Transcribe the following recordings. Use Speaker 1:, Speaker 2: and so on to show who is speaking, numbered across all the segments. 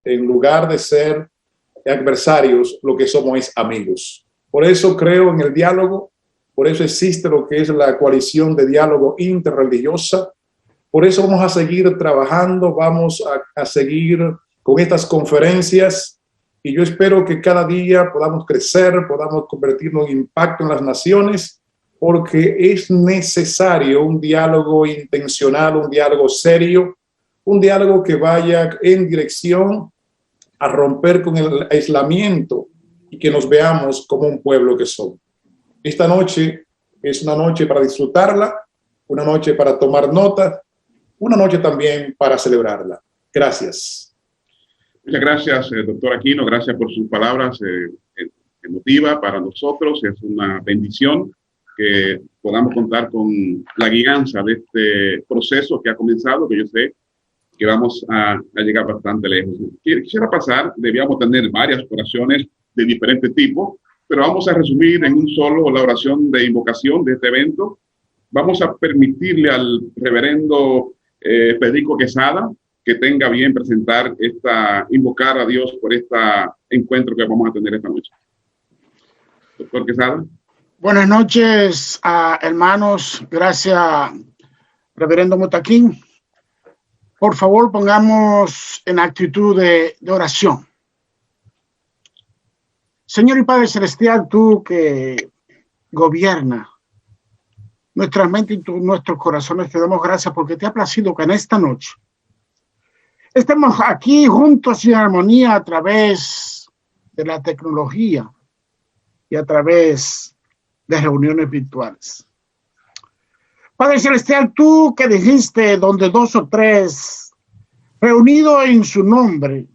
Speaker 1: En lugar de ser adversarios, lo que somos es amigos. Por eso creo en el diálogo, por eso existe lo que es la coalición de diálogo interreligiosa. Por eso vamos a seguir trabajando, vamos a seguir con estas conferencias y yo espero que cada día podamos crecer, podamos convertirnos en impacto en las naciones, porque es necesario un diálogo intencional, un diálogo serio, un diálogo que vaya en dirección a romper con el aislamiento y que nos veamos como un pueblo que somos. Esta noche es una noche para disfrutarla, una noche para tomar nota, una noche también para celebrarla. Gracias.
Speaker 2: Muchas gracias, doctor Aquino. Gracias por sus palabras emotivas para nosotros. Es una bendición que podamos contar con la guianza de este proceso que ha comenzado, que yo sé que vamos a llegar bastante lejos. Quisiera pasar, debíamos tener varias oraciones de diferentes tipos, pero vamos a resumir en un solo la oración de invocación de este evento. Vamos a permitirle al reverendo Federico Quesada que tenga bien presentar invocar a Dios por este encuentro que vamos a tener esta noche. Doctor Quesada.
Speaker 3: Buenas noches, hermanos. Gracias, reverendo Motaquín. Por favor, pongamos en actitud de oración. Señor y Padre Celestial, tú que gobierna nuestra mente y nuestros corazones, te damos gracias porque te ha placido que en esta noche estemos aquí juntos y en armonía a través de la tecnología y a través de reuniones virtuales. Padre Celestial, tú que dijiste donde 2 o 3 reunidos en su nombre,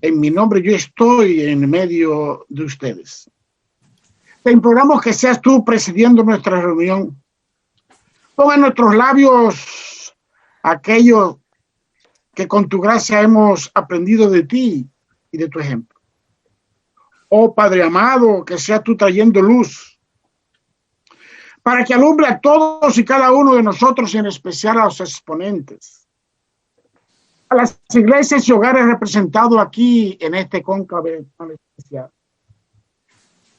Speaker 3: en mi nombre yo estoy en medio de ustedes. Te imploramos que seas tú presidiendo nuestra reunión. Ponga en nuestros labios aquello que con tu gracia hemos aprendido de ti y de tu ejemplo. Oh Padre amado, que seas tú trayendo luz para que alumbre a todos y cada uno de nosotros, y en especial a los exponentes, a las iglesias y hogares representados aquí en este cónclave tan especial,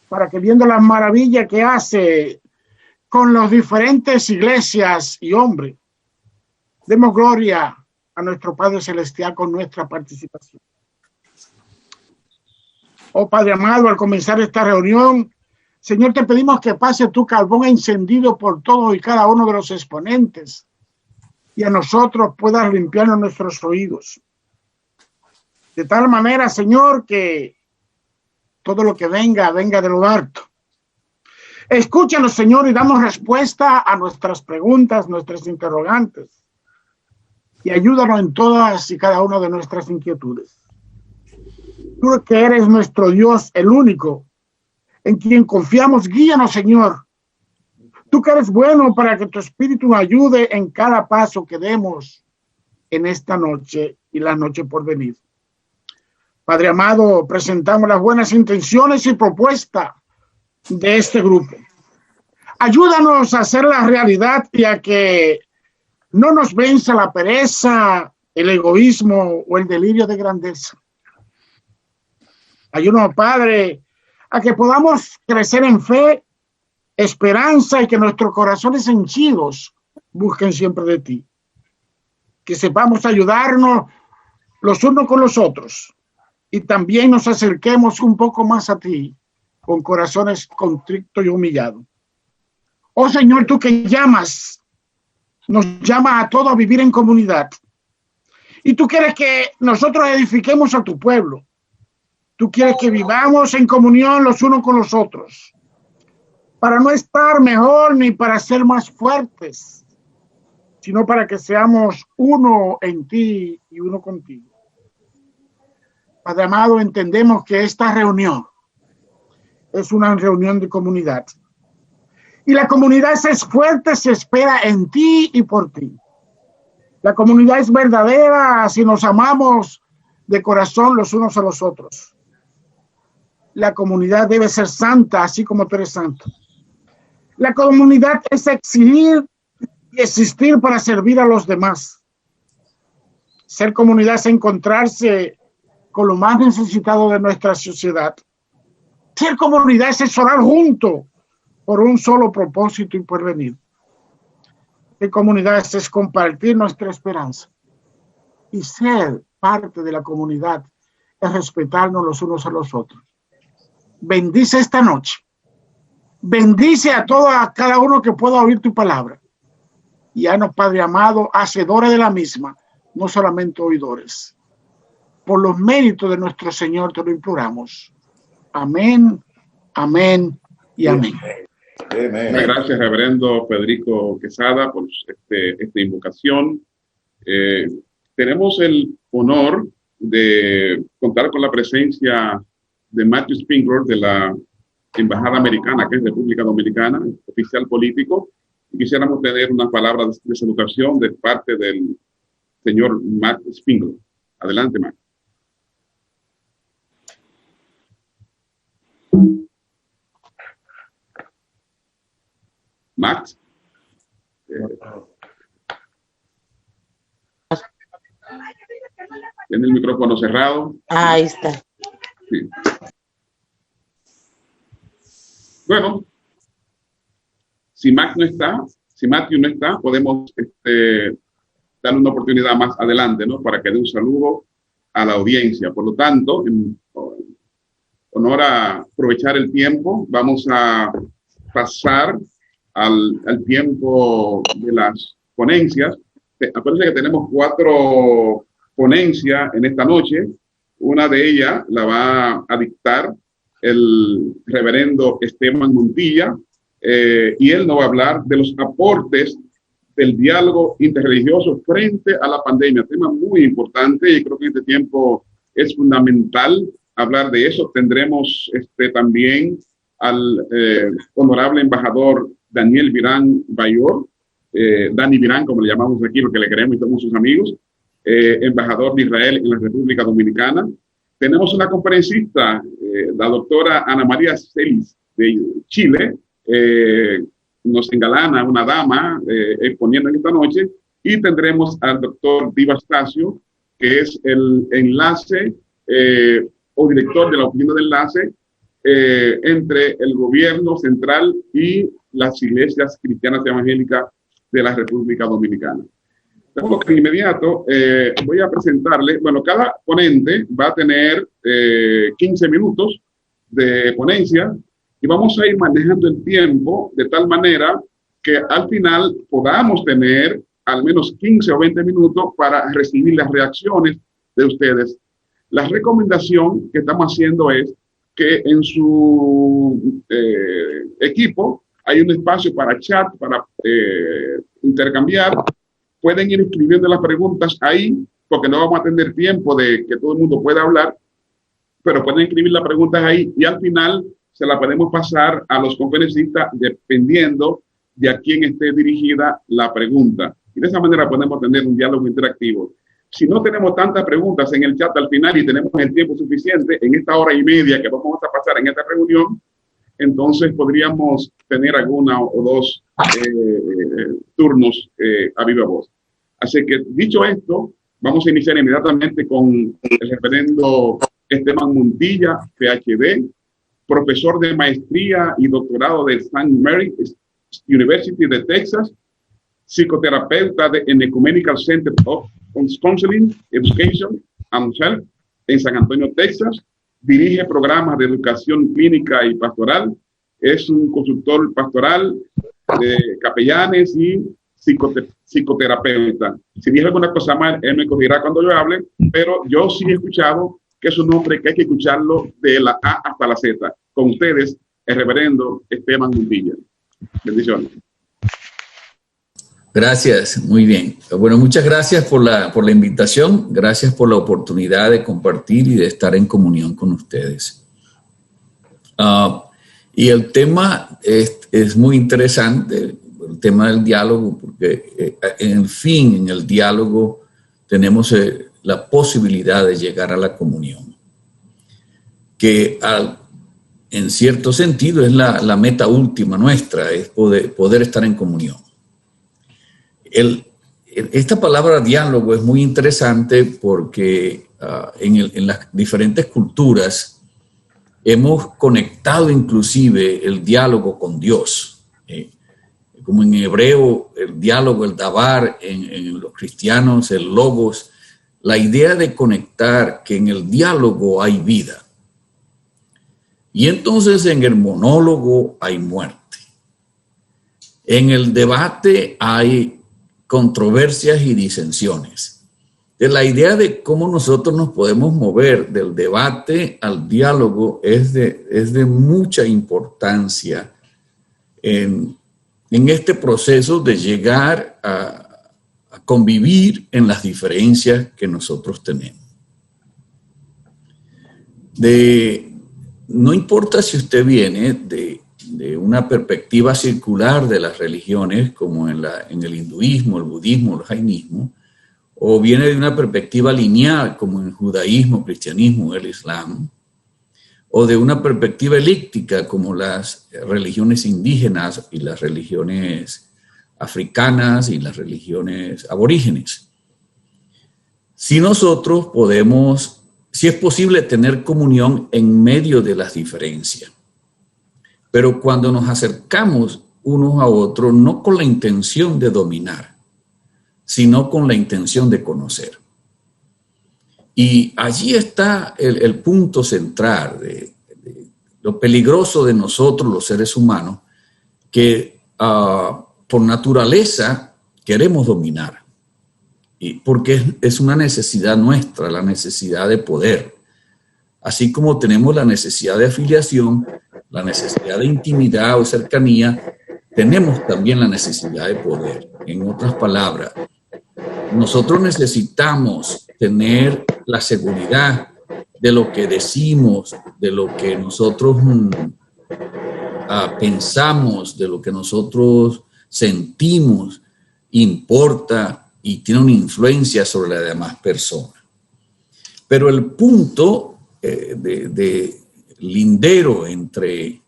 Speaker 3: para que viendo las maravillas que hace con las diferentes iglesias y hombres, demos gloria a nuestro Padre Celestial con nuestra participación. Oh Padre amado, al comenzar esta reunión, Señor, te pedimos que pase tu carbón encendido por todos y cada uno de los exponentes y a nosotros puedas limpiarnos nuestros oídos. De tal manera, Señor, que todo lo que venga de lo alto. Escúchanos, Señor, y damos respuesta a nuestras preguntas, nuestras interrogantes. Y ayúdanos en todas y cada una de nuestras inquietudes. Tú que eres nuestro Dios, el único, en quien confiamos, guíanos, Señor. Tú que eres bueno para que tu Espíritu nos ayude en cada paso que demos en esta noche y la noche por venir. Padre amado, presentamos las buenas intenciones y propuestas de este grupo. Ayúdanos a hacer la realidad y a que no nos venza la pereza, el egoísmo o el delirio de grandeza. Ayúdanos, Padre, a que podamos crecer en fe, esperanza y que nuestros corazones henchidos busquen siempre de ti. Que sepamos ayudarnos los unos con los otros y también nos acerquemos un poco más a ti con corazones contritos y humillados. Oh Señor, tú que nos llamas a todos a vivir en comunidad. Y tú quieres que nosotros edifiquemos a tu pueblo. Tú quieres que vivamos en comunión los unos con los otros, para no estar mejor ni para ser más fuertes, sino para que seamos uno en ti y uno contigo. Padre amado, entendemos que esta reunión es una reunión de comunidad. Y la comunidad es fuerte, se espera en ti y por ti. La comunidad es verdadera si nos amamos de corazón los unos a los otros. La comunidad debe ser santa, así como tú eres santo. La comunidad es exigir y existir para servir a los demás. Ser comunidad es encontrarse con lo más necesitado de nuestra sociedad. Ser comunidad es orar juntos por un solo propósito y porvenir. Ser comunidad es compartir nuestra esperanza. Y ser parte de la comunidad es respetarnos los unos a los otros. Bendice esta noche. Bendice a cada uno que pueda oír tu palabra. Y haznos, Padre amado, hacedores de la misma, no solamente oidores. Por los méritos de nuestro Señor te lo imploramos. Amén, amén y amén.
Speaker 2: Muchas gracias, reverendo Federico Quesada, por esta invocación. Tenemos el honor de contar con la presencia de Matthew Spingler de la Embajada Americana, que es República Dominicana, oficial político. Y quisiéramos tener unas palabras de salutación de parte del señor Matt Spingler. Adelante, Matt. Matt. Tiene el micrófono cerrado.
Speaker 4: Ahí está.
Speaker 2: Sí. Bueno, si Matthew no está, podemos darle una oportunidad más adelante, ¿no? Para que dé un saludo a la audiencia. Por lo tanto, en honor a aprovechar el tiempo, vamos a pasar al tiempo de las ponencias. Acuérdense que tenemos 4 ponencias en esta noche. Una de ellas la va a dictar el reverendo Esteban Montilla, y él nos va a hablar de los aportes del diálogo interreligioso frente a la pandemia. Tema muy importante y creo que en este tiempo es fundamental hablar de eso. Tendremos también al honorable embajador Daniel Virán Bayor, Dani Virán, como le llamamos aquí, porque le queremos y somos sus amigos, embajador de Israel en la República Dominicana. Tenemos una conferencista, la doctora Ana María Celis de Chile, nos engalana una dama exponiendo en esta noche, y tendremos al doctor Diva Stacio, que es el enlace o director de la oficina de enlace entre el gobierno central y las iglesias cristianas evangélicas de la República Dominicana. De inmediato voy a presentarle, bueno, cada ponente va a tener 15 minutos de ponencia y vamos a ir manejando el tiempo de tal manera que al final podamos tener al menos 15 o 20 minutos para recibir las reacciones de ustedes. La recomendación que estamos haciendo es que en su equipo hay un espacio para chat, para intercambiar. Pueden ir escribiendo las preguntas ahí, porque no vamos a tener tiempo de que todo el mundo pueda hablar, pero pueden escribir las preguntas ahí y al final se la podemos pasar a los conferencistas dependiendo de a quién esté dirigida la pregunta. Y de esa manera podemos tener un diálogo interactivo. Si no tenemos tantas preguntas en el chat al final y tenemos el tiempo suficiente en esta hora y media que vamos a pasar en esta reunión, entonces podríamos tener alguna o dos turnos a viva voz. Así que, dicho esto, vamos a iniciar inmediatamente con el reverendo Esteban Montilla, PhD, profesor de maestría y doctorado de St. Mary's University de Texas, psicoterapeuta en Ecumenical Center of Counseling, Education and Health en San Antonio, Texas. Dirige programas de educación clínica y pastoral. Es un consultor pastoral de capellanes y psicoterapeuta. Si dije alguna cosa mal, él me corregirá cuando yo hable, pero yo sí he escuchado que es un nombre que hay que escucharlo de la A hasta la Z. Con ustedes, el reverendo Esteban Montilla. Bendiciones.
Speaker 5: Gracias, muy bien. Bueno, muchas gracias por la invitación, gracias por la oportunidad de compartir y de estar en comunión con ustedes. Y el tema es muy interesante, el tema del diálogo, porque en fin, en el diálogo tenemos la posibilidad de llegar a la comunión, que en cierto sentido es la meta última nuestra, es poder estar en comunión. esta palabra diálogo es muy interesante porque en las diferentes culturas hemos conectado inclusive el diálogo con Dios. Como en hebreo, el diálogo, el dabar, en los cristianos, el logos, la idea de conectar que en el diálogo hay vida. Y entonces en el monólogo hay muerte. En el debate hay controversias y disensiones. La idea de cómo nosotros nos podemos mover del debate al diálogo es de mucha importancia en este proceso de llegar a convivir en las diferencias que nosotros tenemos. No importa si usted viene de una perspectiva circular de las religiones, como en el hinduismo, el budismo, el jainismo, o viene de una perspectiva lineal, como en el judaísmo, cristianismo, el islam, o de una perspectiva elíptica, como las religiones indígenas y las religiones africanas y las religiones aborígenes. Si nosotros podemos, si es posible tener comunión en medio de las diferencias, pero cuando nos acercamos unos a otros, no con la intención de dominar, sino con la intención de conocer. Y allí está el punto central de lo peligroso de nosotros, los seres humanos, que por naturaleza queremos dominar. Y porque es una necesidad nuestra, la necesidad de poder. Así como tenemos la necesidad de afiliación, la necesidad de intimidad o cercanía, tenemos también la necesidad de poder. En otras palabras, nosotros necesitamos tener la seguridad de lo que decimos, de lo que nosotros pensamos, de lo que nosotros sentimos, importa y tiene una influencia sobre las demás personas. Pero el punto de lindero entre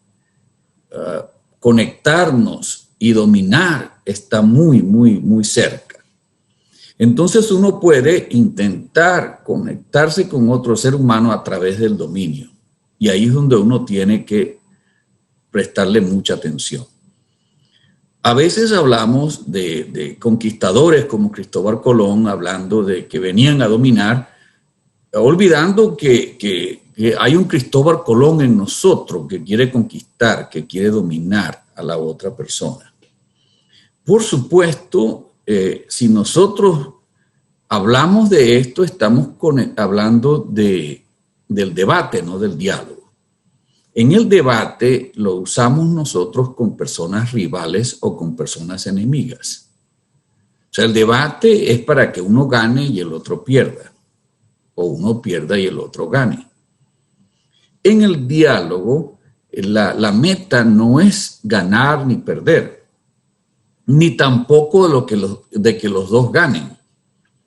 Speaker 5: conectarnos y dominar está muy, muy, muy cerca. Entonces uno puede intentar conectarse con otro ser humano a través del dominio. Y ahí es donde uno tiene que prestarle mucha atención. A veces hablamos de conquistadores como Cristóbal Colón, hablando de que venían a dominar, olvidando que hay un Cristóbal Colón en nosotros que quiere conquistar, que quiere dominar a la otra persona. Por supuesto, si nosotros hablamos de esto, estamos hablando del debate, no del diálogo. En el debate lo usamos nosotros con personas rivales o con personas enemigas. O sea, el debate es para que uno gane y el otro pierda, o uno pierda y el otro gane. En el diálogo, la meta no es ganar ni perder, ni tampoco de que los dos ganen.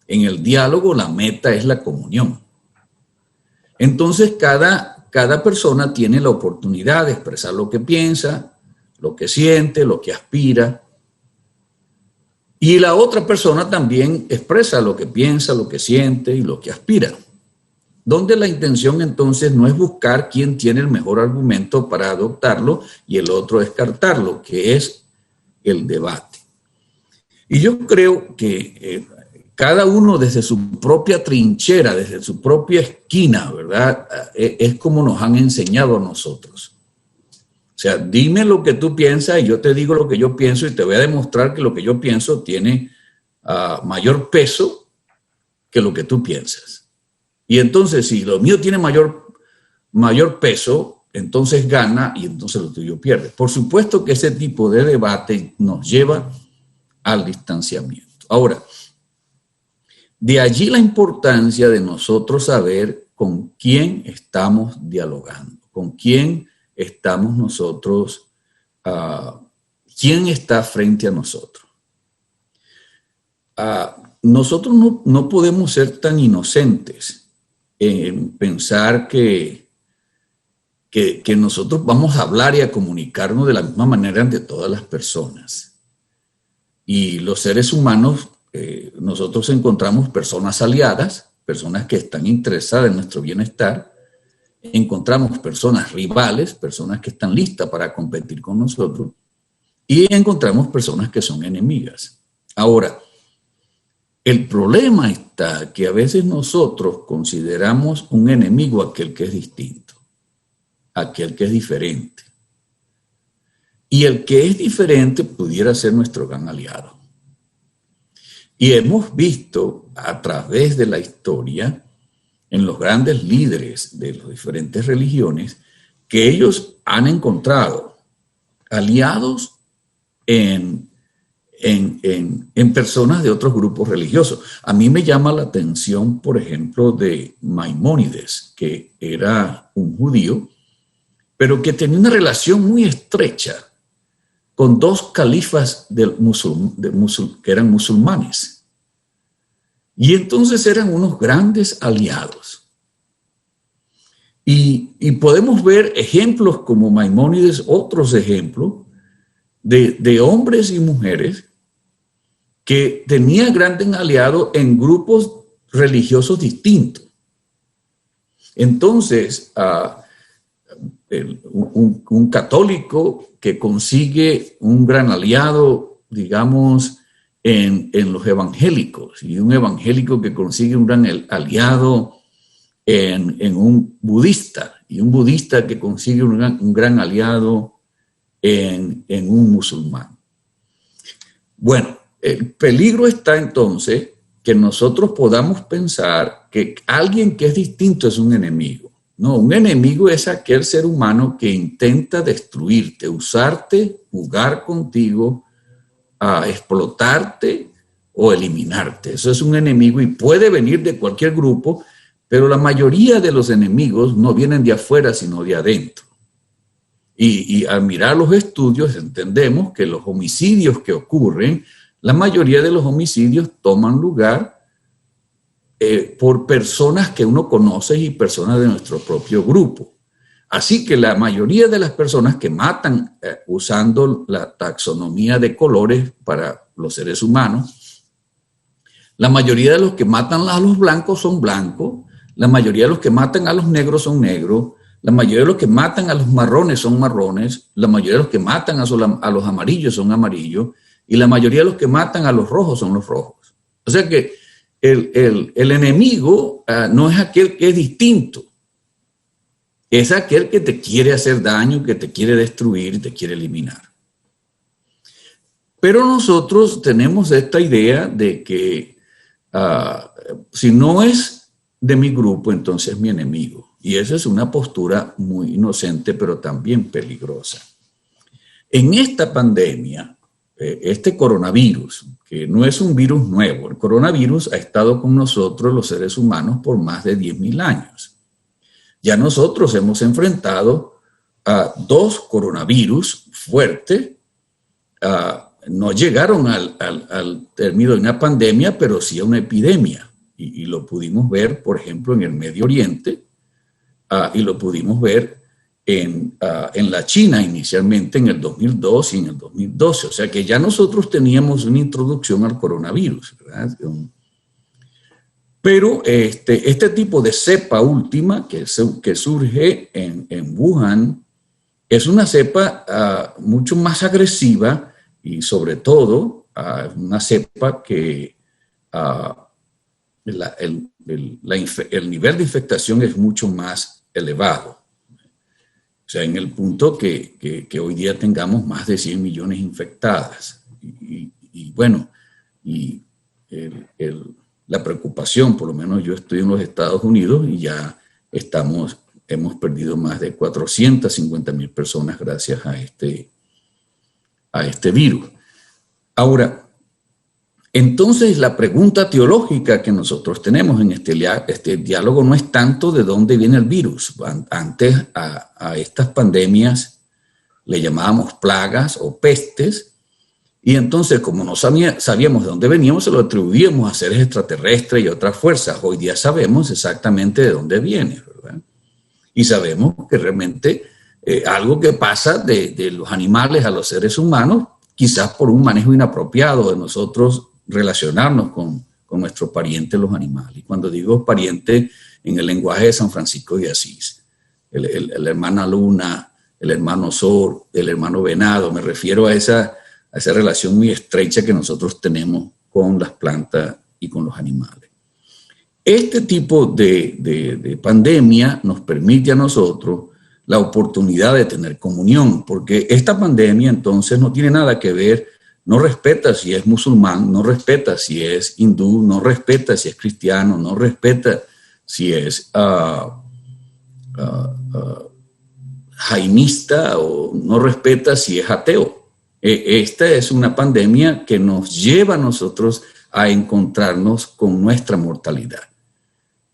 Speaker 5: En el diálogo la meta es la comunión. Entonces cada persona tiene la oportunidad de expresar lo que piensa, lo que siente, lo que aspira. Y la otra persona también expresa lo que piensa, lo que siente y lo que aspira. Donde la intención entonces no es buscar quién tiene el mejor argumento para adoptarlo y el otro descartarlo, que es el debate. Y yo creo que cada uno desde su propia trinchera, desde su propia esquina, ¿verdad? Es como nos han enseñado a nosotros. O sea, dime lo que tú piensas y yo te digo lo que yo pienso y te voy a demostrar que lo que yo pienso tiene mayor peso que lo que tú piensas. Y entonces, si lo mío tiene mayor peso, entonces gana y entonces lo tuyo pierde. Por supuesto que ese tipo de debate nos lleva al distanciamiento. Ahora, de allí la importancia de nosotros saber con quién estamos dialogando, con quién estamos nosotros, quién está frente a nosotros. Nosotros no podemos ser tan inocentes en pensar que nosotros vamos a hablar y a comunicarnos de la misma manera ante todas las personas. Y los seres humanos nosotros encontramos personas aliadas, personas que están interesadas en nuestro bienestar, encontramos personas rivales, personas que están listas para competir con nosotros, y encontramos personas que son enemigas. Ahora, el problema está que a veces nosotros consideramos un enemigo aquel que es distinto, aquel que es diferente. Y el que es diferente pudiera ser nuestro gran aliado. Y hemos visto a través de la historia, en los grandes líderes de las diferentes religiones, que ellos han encontrado aliados en personas de otros grupos religiosos. A mí me llama la atención, por ejemplo, de Maimónides, que era un judío, pero que tenía una relación muy estrecha con dos califas que eran musulmanes. Y entonces eran unos grandes aliados. Y podemos ver ejemplos como Maimónides, otros ejemplos de hombres y mujeres que tenían grandes aliados en grupos religiosos distintos. Entonces, un católico que consigue un gran aliado, digamos, en los evangélicos, y un evangélico que consigue un gran aliado en un budista, y un budista que consigue un gran aliado en un musulmán. Bueno, el peligro está entonces que nosotros podamos pensar que alguien que es distinto es un enemigo. No, un enemigo es aquel ser humano que intenta destruirte, usarte, jugar contigo, a explotarte o eliminarte. Eso es un enemigo y puede venir de cualquier grupo, pero la mayoría de los enemigos no vienen de afuera, sino de adentro. Y al mirar los estudios entendemos que los homicidios que ocurren, la mayoría de los homicidios toman lugar por personas que uno conoce y personas de nuestro propio grupo. Así que la mayoría de las personas que matan usando la taxonomía de colores para los seres humanos, la mayoría de los que matan a los blancos son blancos, la mayoría de los que matan a los negros son negros, la mayoría de los que matan a los marrones son marrones, la mayoría de los que matan a los amarillos son amarillos, y la mayoría de los que matan a los rojos son los rojos. O sea que el enemigo no es aquel que es distinto, es aquel que te quiere hacer daño, que te quiere destruir, te quiere eliminar. Pero nosotros tenemos esta idea de que si no es de mi grupo, entonces es mi enemigo. Y esa es una postura muy inocente, pero también peligrosa. En esta pandemia, este coronavirus, que no es un virus nuevo, el coronavirus ha estado con nosotros los seres humanos por más de 10.000 años. Ya nosotros hemos enfrentado a 2 coronavirus fuertes, no llegaron al término de una pandemia, pero sí a una epidemia. Y lo pudimos ver, por ejemplo, en el Medio Oriente, y lo pudimos ver en la China inicialmente en el 2002 y en el 2012. O sea que ya nosotros teníamos una introducción al coronavirus, ¿verdad? Pero este tipo de cepa última que surge en Wuhan es una cepa mucho más agresiva y sobre todo una cepa que el nivel de infectación es mucho más elevado. O sea, en el punto que hoy día tengamos más de 100 millones infectadas. Y bueno, la preocupación, por lo menos yo estoy en los Estados Unidos y ya hemos perdido más de 450.000 personas gracias a este virus. Ahora, entonces la pregunta teológica que nosotros tenemos en este diálogo no es tanto de dónde viene el virus. Antes a estas pandemias le llamábamos plagas o pestes, y entonces como no sabíamos de dónde veníamos, se lo atribuíamos a seres extraterrestres y otras fuerzas. Hoy día sabemos exactamente de dónde viene, ¿verdad? Y sabemos que realmente algo que pasa de los animales a los seres humanos, quizás por un manejo inapropiado de nosotros relacionarnos con nuestros parientes, los animales. Y cuando digo pariente, en el lenguaje de San Francisco de Asís, el hermano Luna, el hermano Sol, el hermano Venado, me refiero a esa relación muy estrecha que nosotros tenemos con las plantas y con los animales. Este tipo de pandemia nos permite a nosotros la oportunidad de tener comunión, porque esta pandemia entonces no tiene nada que ver, no respeta si es musulmán, no respeta si es hindú, no respeta si es cristiano, no respeta si es jaimista o no respeta si es ateo. Esta es una pandemia que nos lleva a nosotros a encontrarnos con nuestra mortalidad,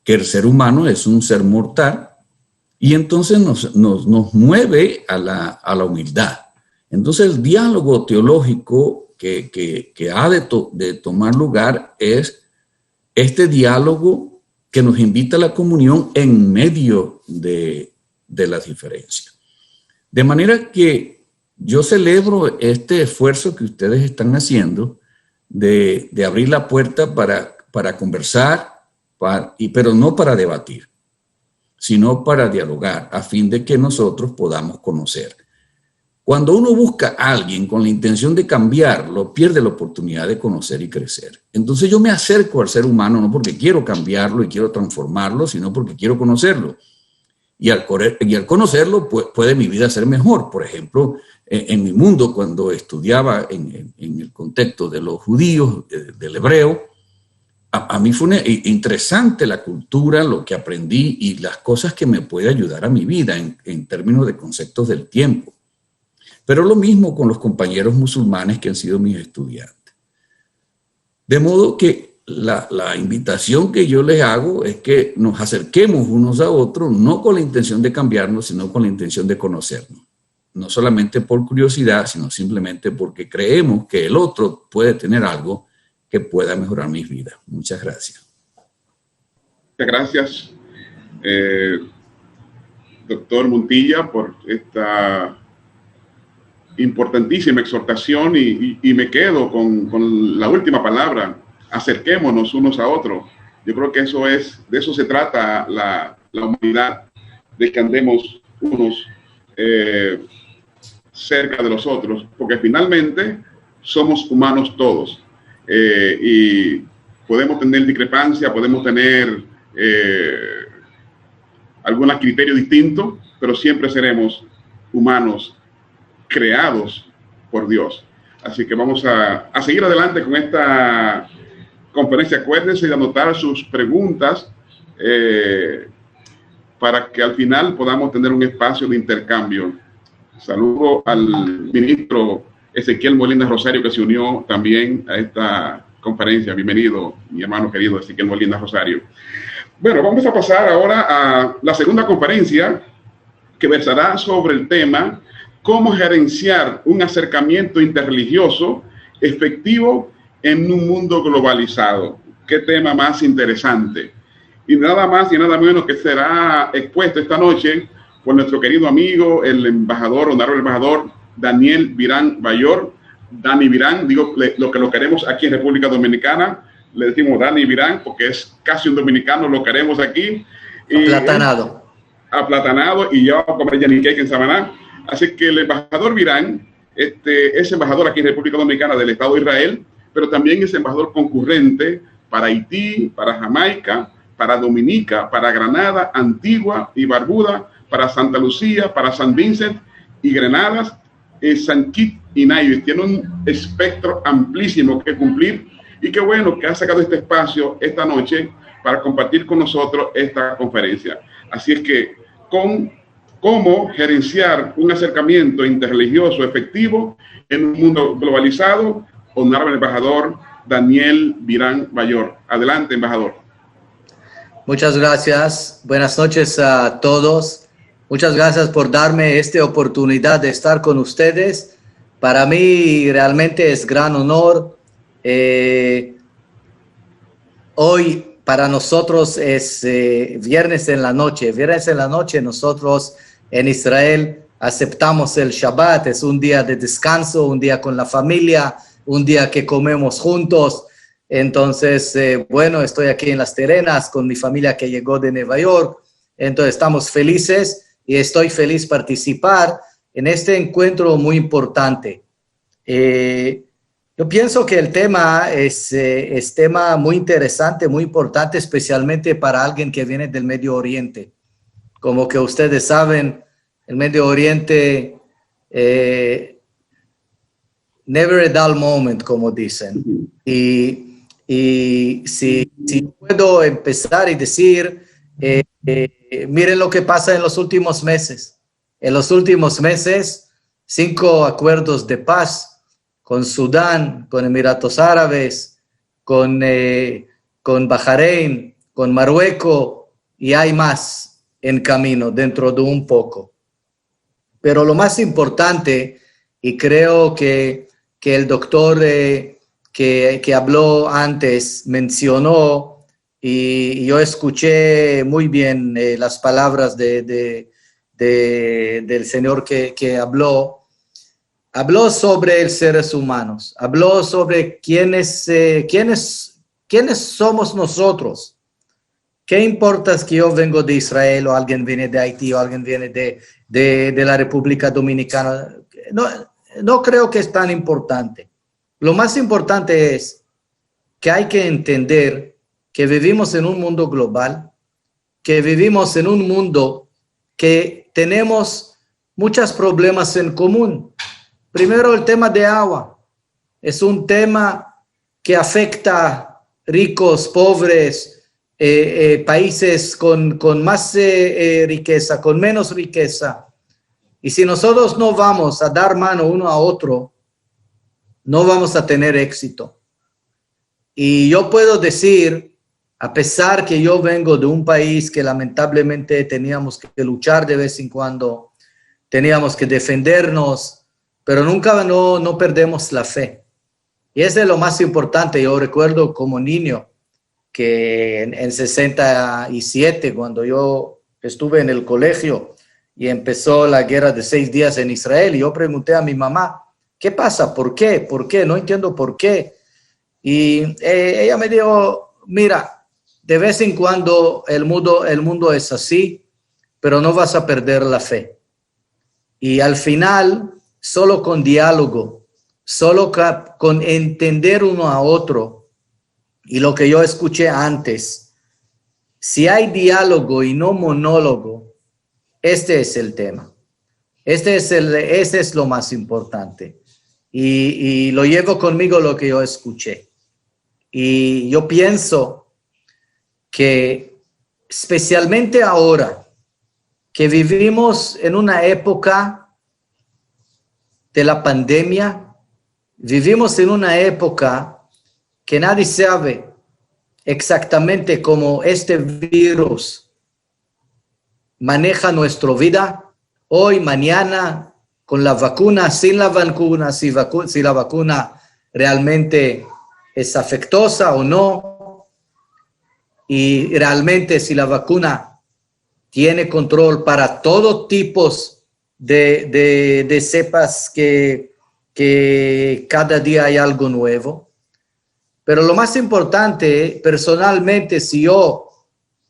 Speaker 5: que el ser humano es un ser mortal y entonces nos mueve a la humildad. Entonces el diálogo teológico que ha de tomar lugar es este diálogo que nos invita a la comunión en medio de las diferencias. De manera que yo celebro este esfuerzo que ustedes están haciendo de abrir la puerta para conversar, pero no para debatir, sino para dialogar, a fin de que nosotros podamos conocer. Cuando uno busca a alguien con la intención de cambiarlo, pierde la oportunidad de conocer y crecer. Entonces yo me acerco al ser humano no porque quiero cambiarlo y quiero transformarlo, sino porque quiero conocerlo. Y al conocerlo, pues, puede mi vida ser mejor. Por ejemplo, en mi mundo, cuando estudiaba en el contexto de los judíos, del hebreo, a mí fue interesante la cultura, lo que aprendí y las cosas que me puede ayudar a mi vida en términos de conceptos del tiempo. Pero lo mismo con los compañeros musulmanes que han sido mis estudiantes. De modo que la invitación que yo les hago es que nos acerquemos unos a otros, no con la intención de cambiarnos, sino con la intención de conocernos. No solamente por curiosidad, sino simplemente porque creemos que el otro puede tener algo que pueda mejorar mi vida. Muchas gracias.
Speaker 2: Muchas gracias, doctor Montilla, por esta importantísima exhortación y me quedo con la última palabra. Acerquémonos unos a otros. Yo creo que de eso se trata la humanidad, de que andemos unos cerca de los otros, porque finalmente somos humanos todos y podemos tener discrepancia, podemos tener algún criterio distinto, pero siempre seremos humanos creados por Dios. Así que vamos a seguir adelante con esta conferencia. Acuérdense de anotar sus preguntas para que al final podamos tener un espacio de intercambio. Saludo al ministro Ezequiel Molina Rosario, que se unió también a esta conferencia. Bienvenido, mi hermano querido Ezequiel Molina Rosario. Bueno, vamos a pasar ahora a la segunda conferencia, que versará sobre el tema cómo gerenciar un acercamiento interreligioso efectivo en un mundo globalizado. Qué tema más interesante. Y nada más y nada menos que será expuesto esta noche por nuestro querido amigo, el honorable embajador Daniel Virán Bayor. Dani Virán, digo lo que lo queremos aquí en República Dominicana, le decimos Dani Virán porque es casi un dominicano, lo queremos aquí.
Speaker 4: Aplatanado.
Speaker 2: Aplatanado, y ya vamos a comer yaniqueque en Samaná. Así que el embajador Virán es embajador aquí en República Dominicana del Estado de Israel, pero también es embajador concurrente para Haití, para Jamaica, para Dominica, para Granada, Antigua y Barbuda, para Santa Lucía, para San Vincent y Grenadas, San Kitts y Nevis. Tiene un espectro amplísimo que cumplir, y qué bueno que ha sacado este espacio esta noche para compartir con nosotros esta conferencia. Así es que cómo gerenciar un acercamiento interreligioso efectivo en un mundo globalizado, honorable embajador Daniel Virán Bayor. Adelante, embajador.
Speaker 4: Muchas gracias. Buenas noches a todos. Muchas gracias por darme esta oportunidad de estar con ustedes. Para mí realmente es gran honor. Hoy para nosotros es viernes en la noche. Viernes en la noche nosotros en Israel aceptamos el Shabbat. Es un día de descanso, un día con la familia, un día que comemos juntos. Entonces, bueno, estoy aquí en Las Terrenas con mi familia que llegó de Nueva York. Entonces, estamos felices y estoy feliz participar en este encuentro muy importante. Yo pienso que el tema es tema muy interesante, muy importante, especialmente para alguien que viene del Medio Oriente. Como que ustedes saben, el Medio Oriente, never a dull moment, como dicen. Y si puedo empezar y decir, miren lo que pasa en los últimos meses. En los últimos meses, 5 acuerdos de paz con Sudán, con Emiratos Árabes, con Bahrein, con Marruecos, y hay más en camino dentro de un poco. Pero lo más importante, y creo que el doctor que habló antes mencionó, y yo escuché muy bien las palabras del señor que habló sobre los seres humanos, habló sobre quiénes somos nosotros. ¿Qué importa si yo vengo de Israel o alguien viene de Haití o alguien viene de la República Dominicana? No creo que es tan importante. Lo más importante es que hay que entender que vivimos en un mundo global, que vivimos en un mundo que tenemos muchos problemas en común. Primero, el tema de agua. Es un tema que afecta a ricos, pobres, países con más riqueza, con menos riqueza. Y si nosotros no vamos a dar mano uno a otro, no vamos a tener éxito. Y yo puedo decir, a pesar que yo vengo de un país que lamentablemente teníamos que luchar de vez en cuando, teníamos que defendernos, pero nunca no perdemos la fe. Y eso es lo más importante. Yo recuerdo como niño que en 67, cuando yo estuve en el colegio y empezó la guerra de 6 días en Israel, y yo pregunté a mi mamá, ¿qué pasa? ¿Por qué? ¿Por qué? No entiendo por qué. Y ella me dijo, mira, de vez en cuando el mundo es así, pero no vas a perder la fe. Y al final, solo con diálogo, solo con entender uno a otro, y lo que yo escuché antes, si hay diálogo y no monólogo, este es el tema. Este es lo más importante. Y lo llevo conmigo lo que yo escuché. Y yo pienso que especialmente ahora que vivimos en una época de la pandemia, vivimos en una época que nadie sabe exactamente cómo este virus maneja nuestra vida, hoy, mañana, con la vacuna, sin la vacuna, si la vacuna realmente es afectosa o no, y realmente si la vacuna tiene control para todos tipos de cepas que cada día hay algo nuevo. Pero lo más importante, personalmente, si yo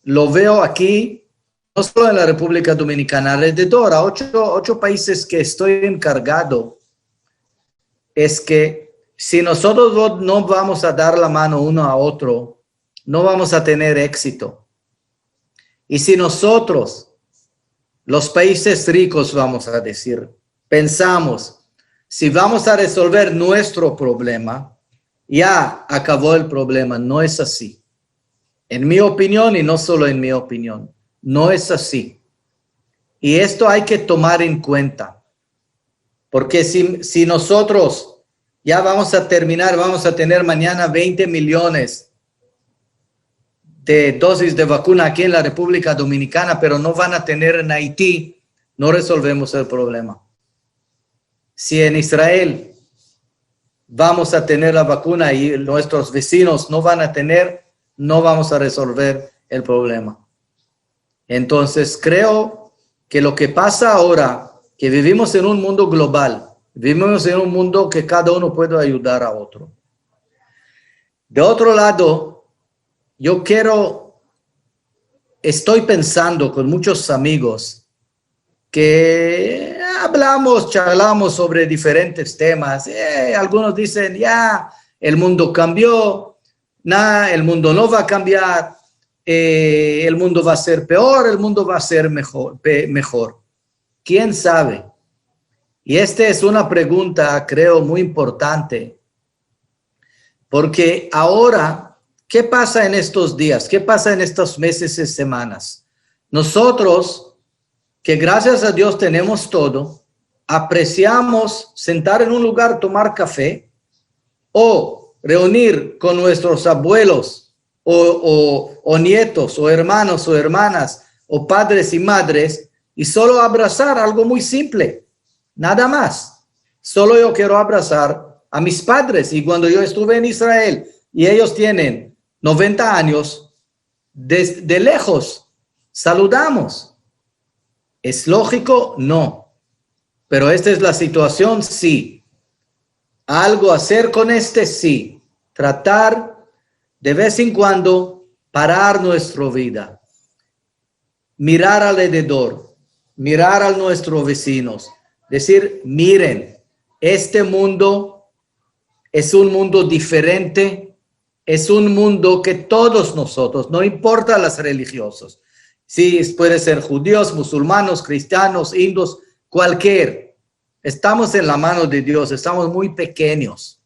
Speaker 4: lo veo aquí, no solo en la República Dominicana, alrededor a 8 países que estoy encargado, es que si nosotros no vamos a dar la mano uno a otro, no vamos a tener éxito. Y si nosotros, los países ricos, vamos a decir, pensamos, si vamos a resolver nuestro problema, ya acabó el problema. No es así. En mi opinión, y no solo en mi opinión, no es así. Y esto hay que tomar en cuenta. Porque si nosotros ya vamos a terminar, vamos a tener mañana 20 millones de dosis de vacuna aquí en la República Dominicana, pero no van a tener en Haití, no resolvemos el problema. Si en Israel vamos a tener la vacuna y nuestros vecinos no van a tener, no vamos a resolver el problema. Entonces creo que lo que pasa ahora, que vivimos en un mundo global, vivimos en un mundo que cada uno puede ayudar a otro. De otro lado, estoy pensando con muchos amigos que charlamos sobre diferentes temas. Algunos dicen, ya, el mundo cambió, el mundo no va a cambiar, el mundo va a ser peor, el mundo va a ser mejor. ¿Quién sabe? Y esta es una pregunta, creo, muy importante, porque ahora, ¿qué pasa en estos días? ¿Qué pasa en estos meses y semanas? Nosotros, que gracias a Dios tenemos todo, apreciamos sentar en un lugar, tomar café, o reunir con nuestros abuelos, o nietos, o hermanos, o hermanas, o padres y madres, y solo abrazar algo muy simple, nada más. Solo yo quiero abrazar a mis padres, y cuando yo estuve en Israel, y ellos tienen 90 años, de lejos, saludamos. ¿Es lógico? No. Pero esta es la situación, sí. Algo hacer con sí. Tratar de vez en cuando parar nuestra vida. Mirar alrededor. Mirar a nuestros vecinos. Decir, miren, este mundo es un mundo diferente. Es un mundo que todos nosotros, no importa las religiosos, sí, puede ser judíos, musulmanes, cristianos, indios, cualquier. Estamos en la mano de Dios, estamos muy pequeños.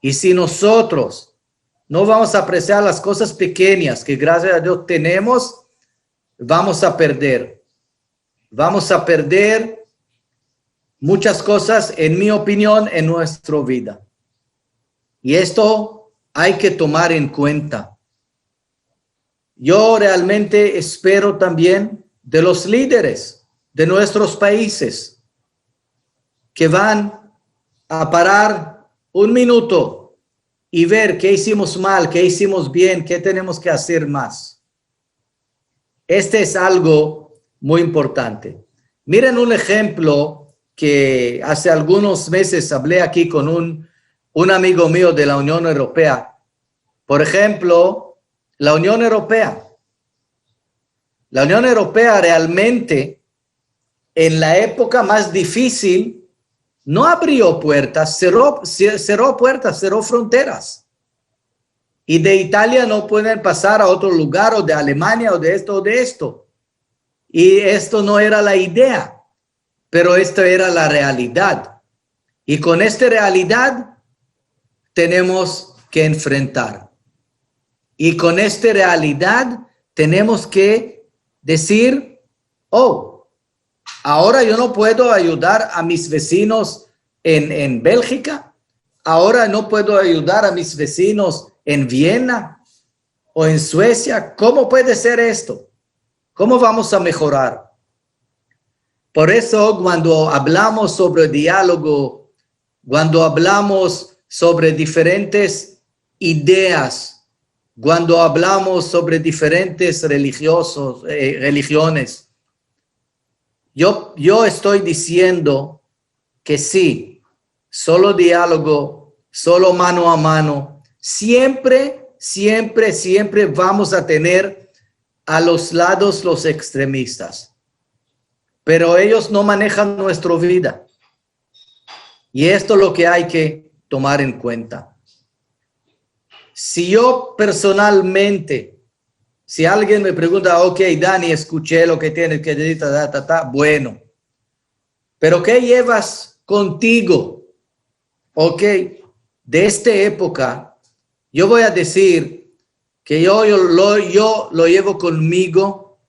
Speaker 4: Y si nosotros no vamos a apreciar las cosas pequeñas que gracias a Dios tenemos, vamos a perder. Vamos a perder muchas cosas, en mi opinión, en nuestra vida. Y esto hay que tomar en cuenta. Yo realmente espero también de los líderes de nuestros países que van a parar un minuto y ver qué hicimos mal, qué hicimos bien, qué tenemos que hacer más. Este es algo muy importante. Miren un ejemplo que hace algunos meses hablé aquí con un amigo mío de la Unión Europea. Por ejemplo, la Unión Europea. La Unión Europea realmente, en la época más difícil, no abrió puertas, cerró puertas, cerró fronteras. Y de Italia no pueden pasar a otro lugar, o de Alemania, o de esto. Y esto no era la idea, pero esto era la realidad. Y con esta realidad tenemos que enfrentar. Y con esta realidad tenemos que decir, ahora yo no puedo ayudar a mis vecinos en Bélgica. Ahora no puedo ayudar a mis vecinos en Viena o en Suecia. ¿Cómo puede ser esto? ¿Cómo vamos a mejorar? Por eso, cuando hablamos sobre diálogo, cuando hablamos sobre diferentes ideas, cuando hablamos sobre diferentes religiones, yo estoy diciendo que sí, solo diálogo, solo mano a mano, siempre vamos a tener a los lados los extremistas, pero ellos no manejan nuestra vida. Y esto es lo que hay que tomar en cuenta. Si yo personalmente, si alguien me pregunta, ok, Dani, escuché lo que tienes que decir, bueno, pero ¿qué llevas contigo? Ok, de esta época, yo voy a decir que yo lo llevo conmigo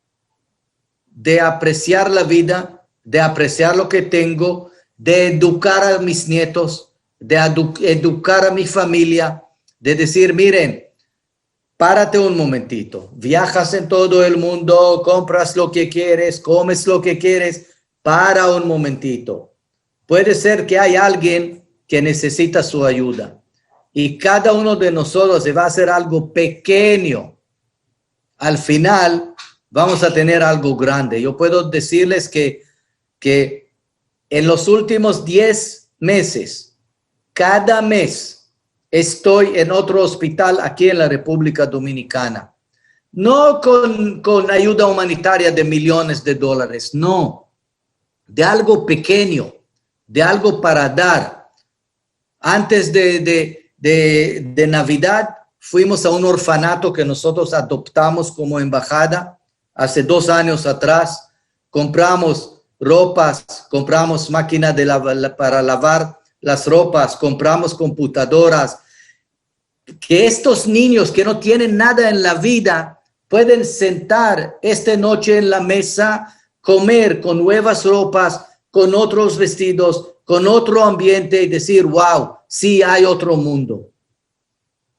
Speaker 4: de apreciar la vida, de apreciar lo que tengo, de educar a mis nietos, de educar a mi familia, de decir, miren, párate un momentito, viajas en todo el mundo, compras lo que quieres, comes lo que quieres, para un momentito. Puede ser que hay alguien que necesita su ayuda y cada uno de nosotros se va a hacer algo pequeño. Al final vamos a tener algo grande. Yo puedo decirles que en los últimos 10 meses, cada mes, estoy en otro hospital aquí en la República Dominicana. No con ayuda humanitaria de millones de dólares, no. De algo pequeño, de algo para dar. Antes de Navidad fuimos a un orfanato que nosotros adoptamos como embajada hace 2 años atrás. Compramos ropas, compramos máquinas para lavar las ropas, compramos computadoras. Que estos niños que no tienen nada en la vida pueden sentar esta noche en la mesa, comer con nuevas ropas, con otros vestidos, con otro ambiente y decir, wow, sí hay otro mundo.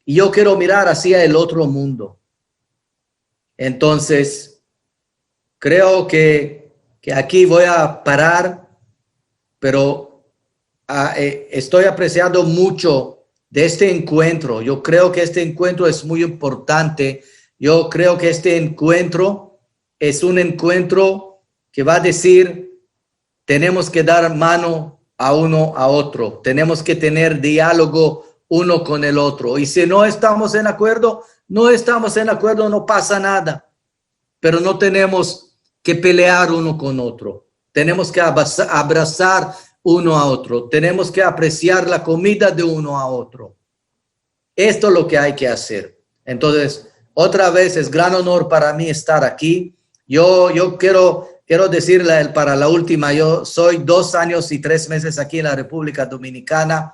Speaker 4: Y yo quiero mirar hacia el otro mundo. Entonces, creo que aquí voy a parar, pero estoy apreciando mucho de este encuentro. Yo creo que este encuentro es muy importante. Yo creo que este encuentro es un encuentro que va a decir, tenemos que dar mano a uno a otro. Tenemos que tener diálogo uno con el otro. Y si no estamos en acuerdo, no pasa nada. Pero no tenemos que pelear uno con otro. Tenemos que abrazar uno a otro. Tenemos que apreciar la comida de uno a otro. Esto es lo que hay que hacer. Entonces, otra vez es gran honor para mí estar aquí. Yo quiero decirle para la última, yo soy 2 años y 3 meses aquí en la República Dominicana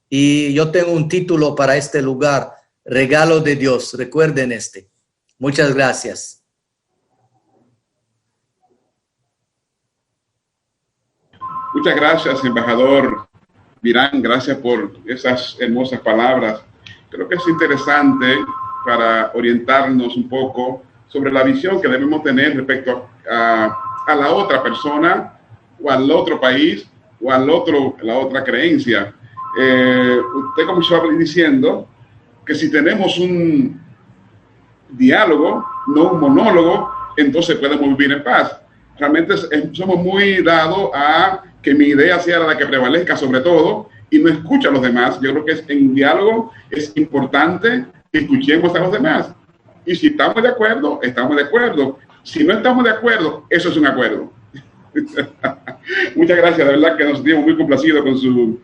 Speaker 4: y yo tengo un título para este lugar, regalo de Dios. Recuerden este. Muchas gracias.
Speaker 2: Muchas gracias, embajador Virán. Gracias por esas hermosas palabras. Creo que es interesante para orientarnos un poco sobre la visión que debemos tener respecto a la otra persona o al otro país o la otra creencia. Usted comenzó diciendo que si tenemos un diálogo, no un monólogo, entonces podemos vivir en paz. Realmente somos muy dados a que mi idea sea la que prevalezca sobre todo y no escucha a los demás. Yo creo que en diálogo es importante que escuchemos a los demás. Y si estamos de acuerdo, estamos de acuerdo. Si no estamos de acuerdo, eso es un acuerdo. Muchas gracias, de verdad que nos sentimos muy complacidos con su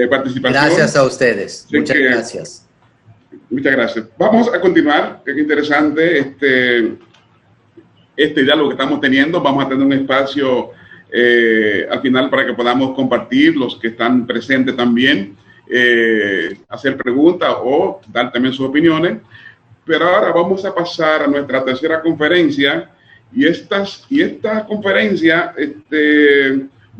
Speaker 2: participación.
Speaker 4: Gracias a ustedes. Muchas gracias.
Speaker 2: Muchas gracias. Vamos a continuar. Qué interesante este diálogo que estamos teniendo. Vamos a tener un espacio al final para que podamos compartir, los que están presentes también, hacer preguntas o dar también sus opiniones. Pero ahora vamos a pasar a nuestra tercera conferencia y esta conferencia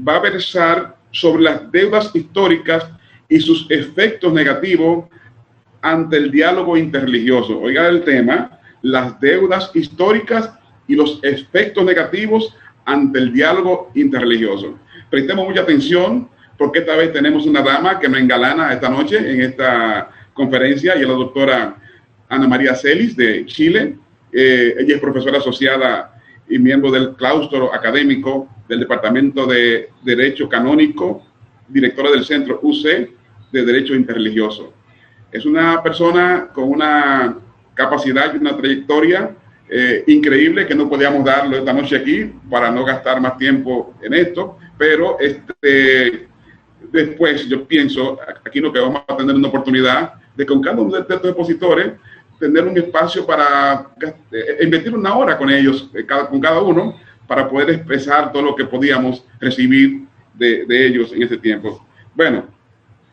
Speaker 2: va a versar sobre las deudas históricas y sus efectos negativos ante el diálogo interreligioso. Oiga el tema, las deudas históricas y los efectos negativos ante el diálogo interreligioso. Prestemos mucha atención porque esta vez tenemos una dama que nos engalana esta noche en esta conferencia y es la doctora Ana María Celis de Chile. Ella es profesora asociada y miembro del claustro académico del Departamento de Derecho Canónico, directora del Centro UC de Derecho Interreligioso. Es una persona con una capacidad y una trayectoria increíble que no podíamos darlo esta noche aquí para no gastar más tiempo en esto, pero después yo pienso aquí lo que vamos a tener una oportunidad de con cada uno de estos expositores tener un espacio para invertir 1 hora con ellos, con cada uno, para poder expresar todo lo que podíamos recibir de ellos en ese tiempo. Bueno,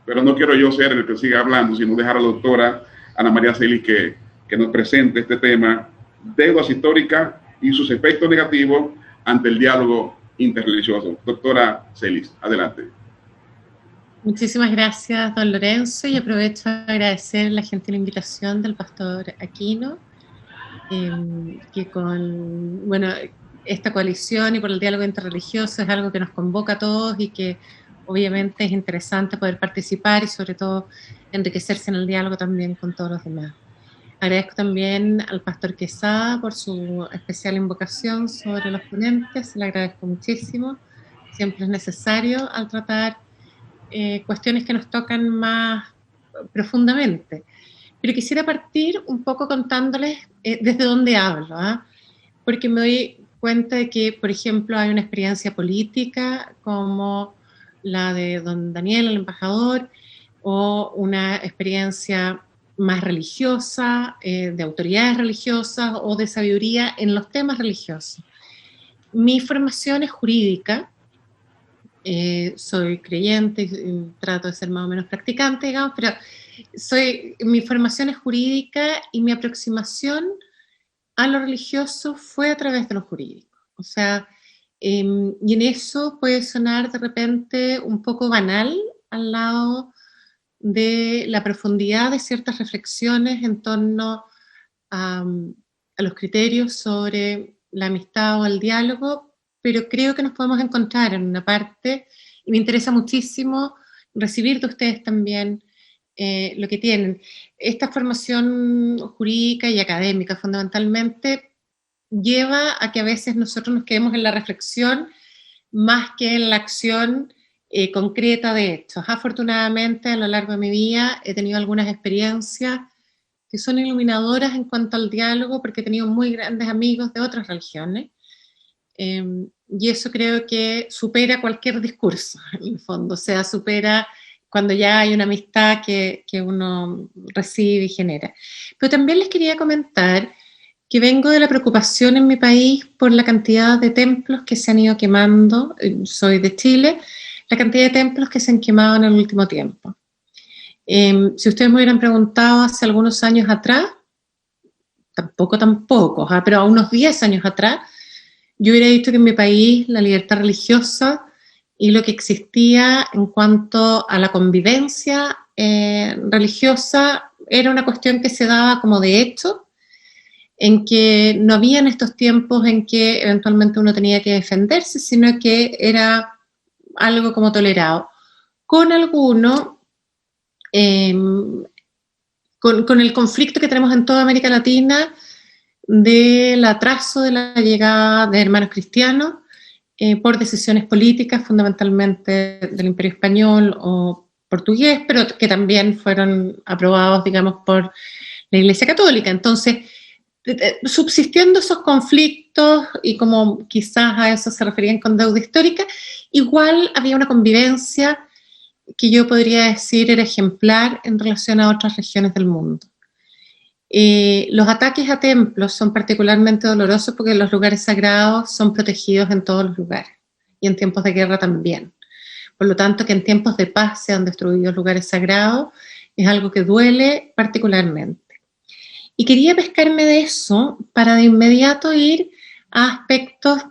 Speaker 2: pero no quiero yo ser el que siga hablando, sino dejar a la doctora Ana María Celis que nos presente este tema, deudas históricas y sus efectos negativos ante el diálogo interreligioso. Doctora Celis, adelante.
Speaker 6: Muchísimas gracias, don Lorenzo, y aprovecho a agradecer la gentil invitación del pastor Aquino, que con, esta coalición y por el diálogo interreligioso es algo que nos convoca a todos y que obviamente es interesante poder participar y sobre todo enriquecerse en el diálogo también con todos los demás. Agradezco también al pastor Quesada por su especial invocación sobre los ponentes, le agradezco muchísimo, siempre es necesario al tratar cuestiones que nos tocan más profundamente. Pero quisiera partir un poco contándoles desde dónde hablo, porque me doy cuenta de que, por ejemplo, hay una experiencia política como la de don Daniel, el embajador, o una experiencia más religiosa, de autoridades religiosas o de sabiduría en los temas religiosos. Mi formación es jurídica, soy creyente, trato de ser más o menos practicante, digamos, pero mi formación es jurídica y mi aproximación a lo religioso fue a través de lo jurídico. O sea, y en eso puede sonar de repente un poco banal al lado de la profundidad de ciertas reflexiones en torno a los criterios sobre la amistad o el diálogo, pero creo que nos podemos encontrar en una parte, y me interesa muchísimo recibir de ustedes también lo que tienen. Esta formación jurídica y académica fundamentalmente lleva a que a veces nosotros nos quedemos en la reflexión más que en la acción concreta de hechos. Afortunadamente, a lo largo de mi vida he tenido algunas experiencias que son iluminadoras en cuanto al diálogo, porque he tenido muy grandes amigos de otras religiones, y eso creo que supera cualquier discurso, en el fondo, o sea, supera cuando ya hay una amistad que uno recibe y genera. Pero también les quería comentar que vengo de la preocupación en mi país por la cantidad de templos que se han ido quemando. Soy de Chile, la cantidad de templos que se han quemado en el último tiempo. Si ustedes me hubieran preguntado hace algunos años atrás, tampoco, pero a unos 10 años atrás, yo hubiera dicho que en mi país la libertad religiosa y lo que existía en cuanto a la convivencia religiosa era una cuestión que se daba como de hecho, en que no había en estos tiempos en que eventualmente uno tenía que defenderse, sino que era algo como tolerado. Con alguno, con el conflicto que tenemos en toda América Latina del atraso de la llegada de hermanos cristianos por decisiones políticas, fundamentalmente del Imperio Español o portugués, pero que también fueron aprobados, digamos, por la Iglesia Católica. Entonces, subsistiendo esos conflictos, y como quizás a eso se referían con deuda histórica, igual había una convivencia que yo podría decir era ejemplar en relación a otras regiones del mundo. Los ataques a templos son particularmente dolorosos porque los lugares sagrados son protegidos en todos los lugares, y en tiempos de guerra también. Por lo tanto, que en tiempos de paz sean destruidos lugares sagrados es algo que duele particularmente. Y quería pescarme de eso para de inmediato ir a aspectos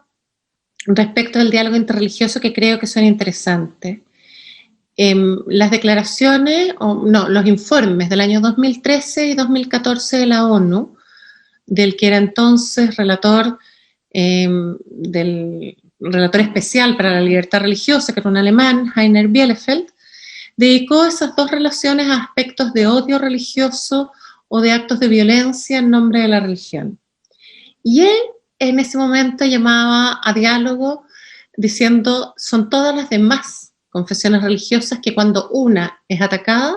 Speaker 6: respecto del diálogo interreligioso que creo que son interesantes. Las declaraciones, los informes del año 2013 y 2014 de la ONU, del que era entonces relator especial para la libertad religiosa, que era un alemán, Heiner Bielefeld, dedicó esas dos relaciones a aspectos de odio religioso o de actos de violencia en nombre de la religión. Y él en ese momento llamaba a diálogo diciendo, son todas las demás confesiones religiosas que cuando una es atacada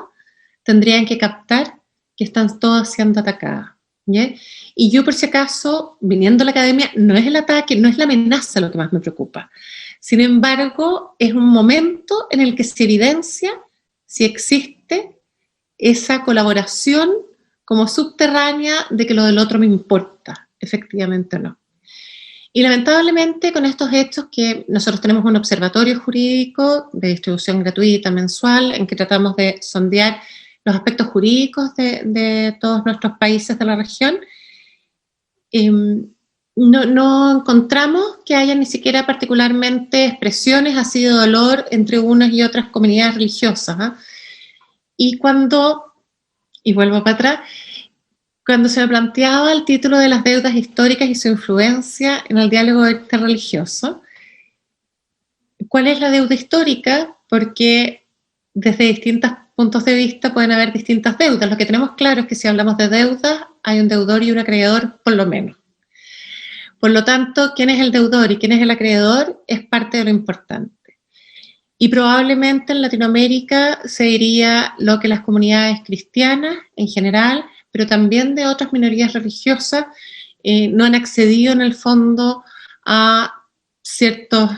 Speaker 6: tendrían que captar que están todas siendo atacadas. ¿Sí? Y yo, por si acaso, viniendo a la academia, no es el ataque, no es la amenaza lo que más me preocupa. Sin embargo, es un momento en el que se evidencia si existe esa colaboración como subterránea de que lo del otro me importa, efectivamente o no. Y lamentablemente con estos hechos, que nosotros tenemos un observatorio jurídico de distribución gratuita mensual en que tratamos de sondear los aspectos jurídicos de todos nuestros países de la región, no encontramos que haya ni siquiera particularmente expresiones así de dolor entre unas y otras comunidades religiosas. Y vuelvo para atrás, cuando se me planteaba el título de las deudas históricas y su influencia en el diálogo interreligioso, ¿cuál es la deuda histórica? Porque desde distintos puntos de vista pueden haber distintas deudas. Lo que tenemos claro es que si hablamos de deudas, hay un deudor y un acreedor, por lo menos. Por lo tanto, quién es el deudor y quién es el acreedor es parte de lo importante. Y probablemente en Latinoamérica se diría lo que las comunidades cristianas en general, pero también de otras minorías religiosas, no han accedido en el fondo a ciertos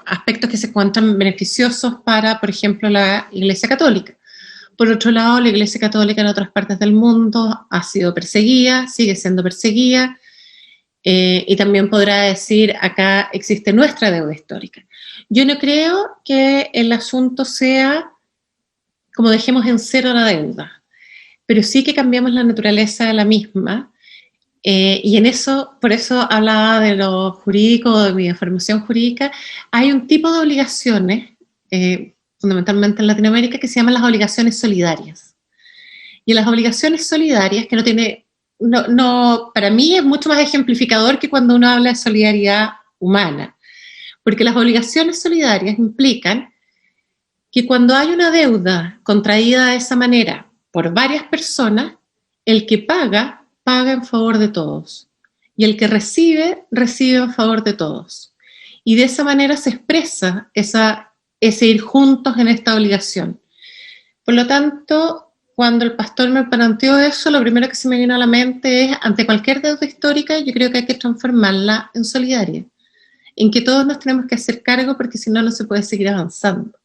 Speaker 6: aspectos que se encuentran beneficiosos para, por ejemplo, la Iglesia Católica. Por otro lado, la Iglesia Católica en otras partes del mundo ha sido perseguida, sigue siendo perseguida, y también podrá decir, acá existe nuestra deuda histórica. Yo no creo que el asunto sea como dejemos en cero la deuda, pero sí que cambiamos la naturaleza de la misma, y en eso, por eso hablaba de lo jurídico, de mi formación jurídica. Hay un tipo de obligaciones, fundamentalmente en Latinoamérica, que se llaman las obligaciones solidarias. Y en las obligaciones solidarias, que no tiene, para mí es mucho más ejemplificador que cuando uno habla de solidaridad humana, porque las obligaciones solidarias implican que cuando hay una deuda contraída de esa manera por varias personas, el que paga en favor de todos, y el que recibe en favor de todos. Y de esa manera se expresa ese ir juntos en esta obligación. Por lo tanto, cuando el pastor me planteó eso, lo primero que se me vino a la mente es, ante cualquier deuda histórica, yo creo que hay que transformarla en solidaria, en que todos nos tenemos que hacer cargo, porque si no, no se puede seguir avanzando.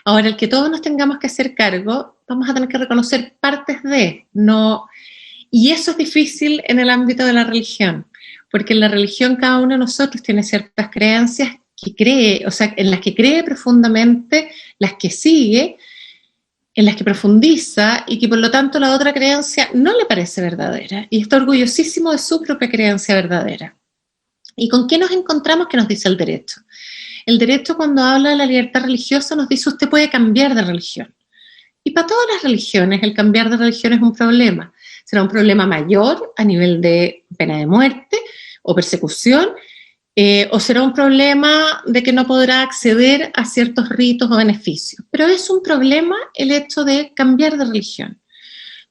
Speaker 6: Ahora, el que todos nos tengamos que hacer cargo, vamos a tener que reconocer partes de, no. Y eso es difícil en el ámbito de la religión, porque en la religión cada uno de nosotros tiene ciertas creencias que cree, o sea, en las que cree profundamente, las que sigue, en las que profundiza, y que por lo tanto la otra creencia no le parece verdadera, y está orgullosísimo de su propia creencia verdadera. ¿Y con qué nos encontramos? ¿Qué nos dice el derecho? El derecho, cuando habla de la libertad religiosa, nos dice usted puede cambiar de religión. Y para todas las religiones, el cambiar de religión es un problema. Será un problema mayor a nivel de pena de muerte o persecución, o será un problema de que no podrá acceder a ciertos ritos o beneficios. Pero es un problema el hecho de cambiar de religión.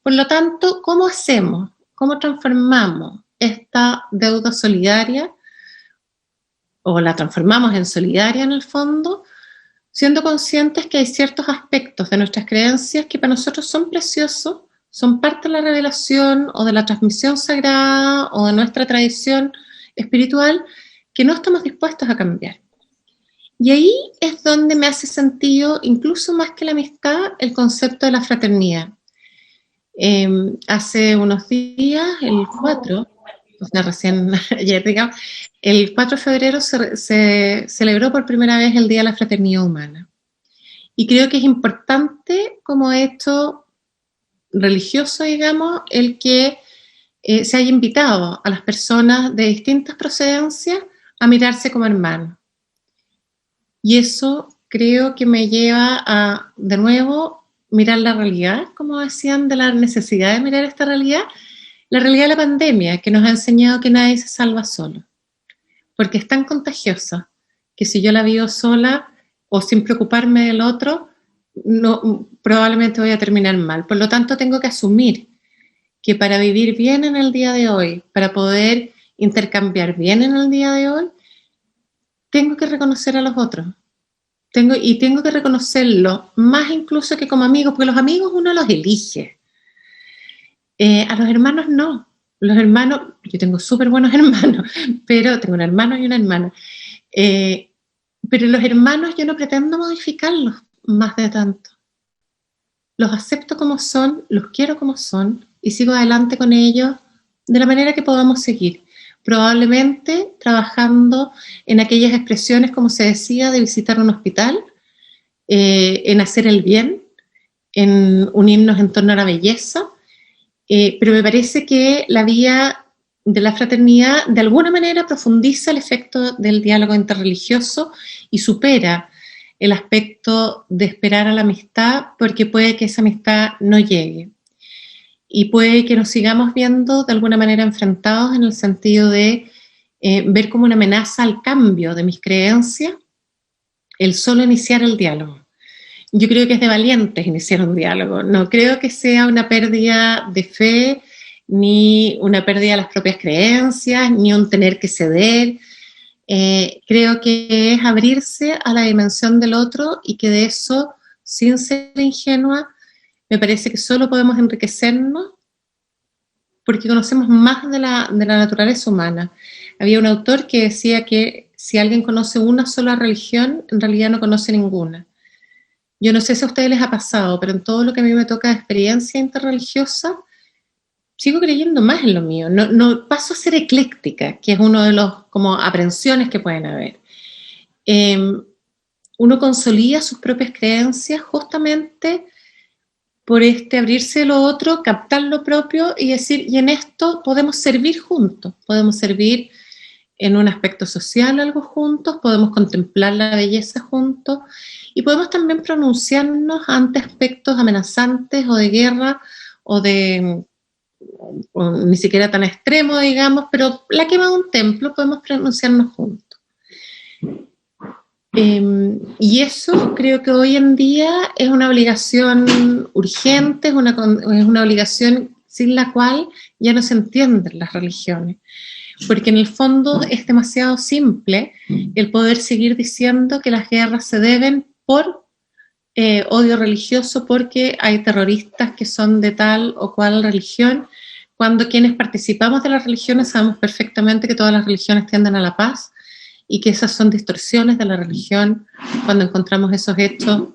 Speaker 6: Por lo tanto, ¿cómo hacemos? ¿Cómo transformamos esta deuda solidaria, o la transformamos en solidaria en el fondo, siendo conscientes que hay ciertos aspectos de nuestras creencias que para nosotros son preciosos, son parte de la revelación o de la transmisión sagrada o de nuestra tradición espiritual, que no estamos dispuestos a cambiar? Y ahí es donde me hace sentido, incluso más que la amistad, el concepto de la fraternidad. Hace unos días, el 4, o sea, recién ayer, digamos, el 4 de febrero se celebró por primera vez el Día de la Fraternidad Humana. Y creo que es importante como hecho religioso, digamos, el que se haya invitado a las personas de distintas procedencias a mirarse como hermanos. Y eso creo que me lleva a, de nuevo, mirar la realidad, como decían, de la necesidad de mirar esta realidad, la realidad de la pandemia, que nos ha enseñado que nadie se salva solo, porque es tan contagiosa que si yo la vivo sola o sin preocuparme del otro, no, probablemente voy a terminar mal. Por lo tanto, tengo que asumir que para vivir bien en el día de hoy, para poder intercambiar bien en el día de hoy, tengo que reconocer a los otros. Tengo que reconocerlo más incluso que como amigos, porque los amigos uno los elige. A los hermanos no. Los hermanos, yo tengo súper buenos hermanos, pero tengo un hermano y una hermana. Pero los hermanos yo no pretendo modificarlos más de tanto. Los acepto como son, los quiero como son y sigo adelante con ellos de la manera que podamos seguir. Probablemente trabajando en aquellas expresiones, como se decía, de visitar un hospital, en hacer el bien, en unirnos en torno a la belleza, pero me parece que la vía de la fraternidad de alguna manera profundiza el efecto del diálogo interreligioso y supera el aspecto de esperar a la amistad, porque puede que esa amistad no llegue. Y puede que nos sigamos viendo de alguna manera enfrentados en el sentido de ver como una amenaza al cambio de mis creencias el solo iniciar el diálogo. Yo creo que es de valientes iniciar un diálogo. No creo que sea una pérdida de fe, ni una pérdida de las propias creencias, ni un tener que ceder. Creo que es abrirse a la dimensión del otro y que de eso, sin ser ingenua, me parece que solo podemos enriquecernos porque conocemos más de la naturaleza humana. Había un autor que decía que si alguien conoce una sola religión, en realidad no conoce ninguna. Yo no sé si a ustedes les ha pasado, pero en todo lo que a mí me toca de experiencia interreligiosa, sigo creyendo más en lo mío. No paso a ser ecléctica, que es uno de los como aprensiones que pueden haber. Uno consolida sus propias creencias justamente por abrirse a lo otro, captar lo propio y decir, y en esto podemos servir juntos, podemos servir en un aspecto social algo juntos, podemos contemplar la belleza juntos y podemos también pronunciarnos ante aspectos amenazantes o de guerra o ni siquiera tan extremo, digamos, pero la quema de un templo podemos pronunciarnos juntos. Y eso creo que hoy en día es una obligación urgente, es una obligación sin la cual ya no se entienden las religiones, porque en el fondo es demasiado simple el poder seguir diciendo que las guerras se deben por odio religioso, porque hay terroristas que son de tal o cual religión, cuando quienes participamos de las religiones sabemos perfectamente que todas las religiones tienden a la paz y que esas son distorsiones de la religión cuando encontramos esos hechos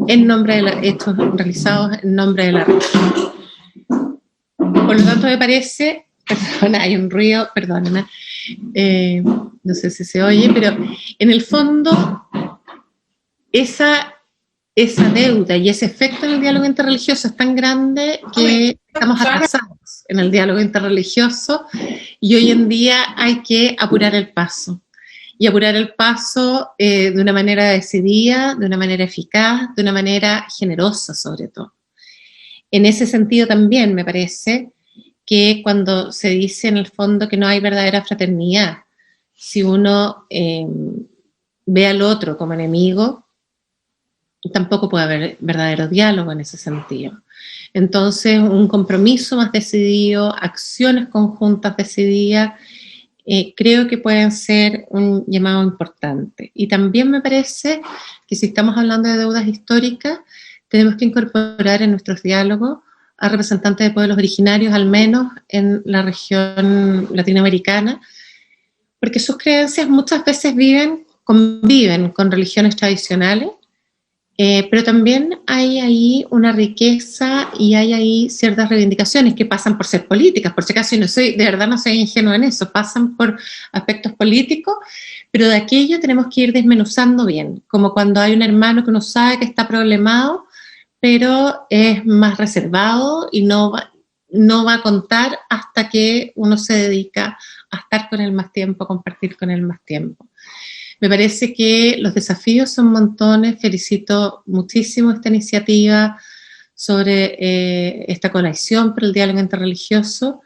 Speaker 6: en nombre de hechos realizados en nombre de la religión. Por lo tanto, me parece, perdona, hay un ruido, perdóname, no sé si se oye, pero en el fondo esa deuda y ese efecto en el diálogo interreligioso es tan grande que estamos atrasados en el diálogo interreligioso y hoy en día hay que apurar el paso. Y apurar el paso de una manera decidida, de una manera eficaz, de una manera generosa sobre todo. En ese sentido también me parece que cuando se dice en el fondo que no hay verdadera fraternidad, si uno ve al otro como enemigo, tampoco puede haber verdadero diálogo en ese sentido. Entonces, un compromiso más decidido, acciones conjuntas decididas, creo que pueden ser un llamado importante. Y también me parece que si estamos hablando de deudas históricas, tenemos que incorporar en nuestros diálogos a representantes de pueblos originarios, al menos en la región latinoamericana, porque sus creencias muchas veces conviven con religiones tradicionales, pero también hay ahí una riqueza y hay ahí ciertas reivindicaciones que pasan por ser políticas, por si acaso de verdad no soy ingenua en eso, pasan por aspectos políticos, pero de aquello tenemos que ir desmenuzando bien, como cuando hay un hermano que uno sabe que está problemado, pero es más reservado y no va a contar hasta que uno se dedica a estar con él más tiempo, a compartir con él más tiempo. Me parece que los desafíos son montones. Felicito muchísimo esta iniciativa sobre esta coalición por el diálogo interreligioso.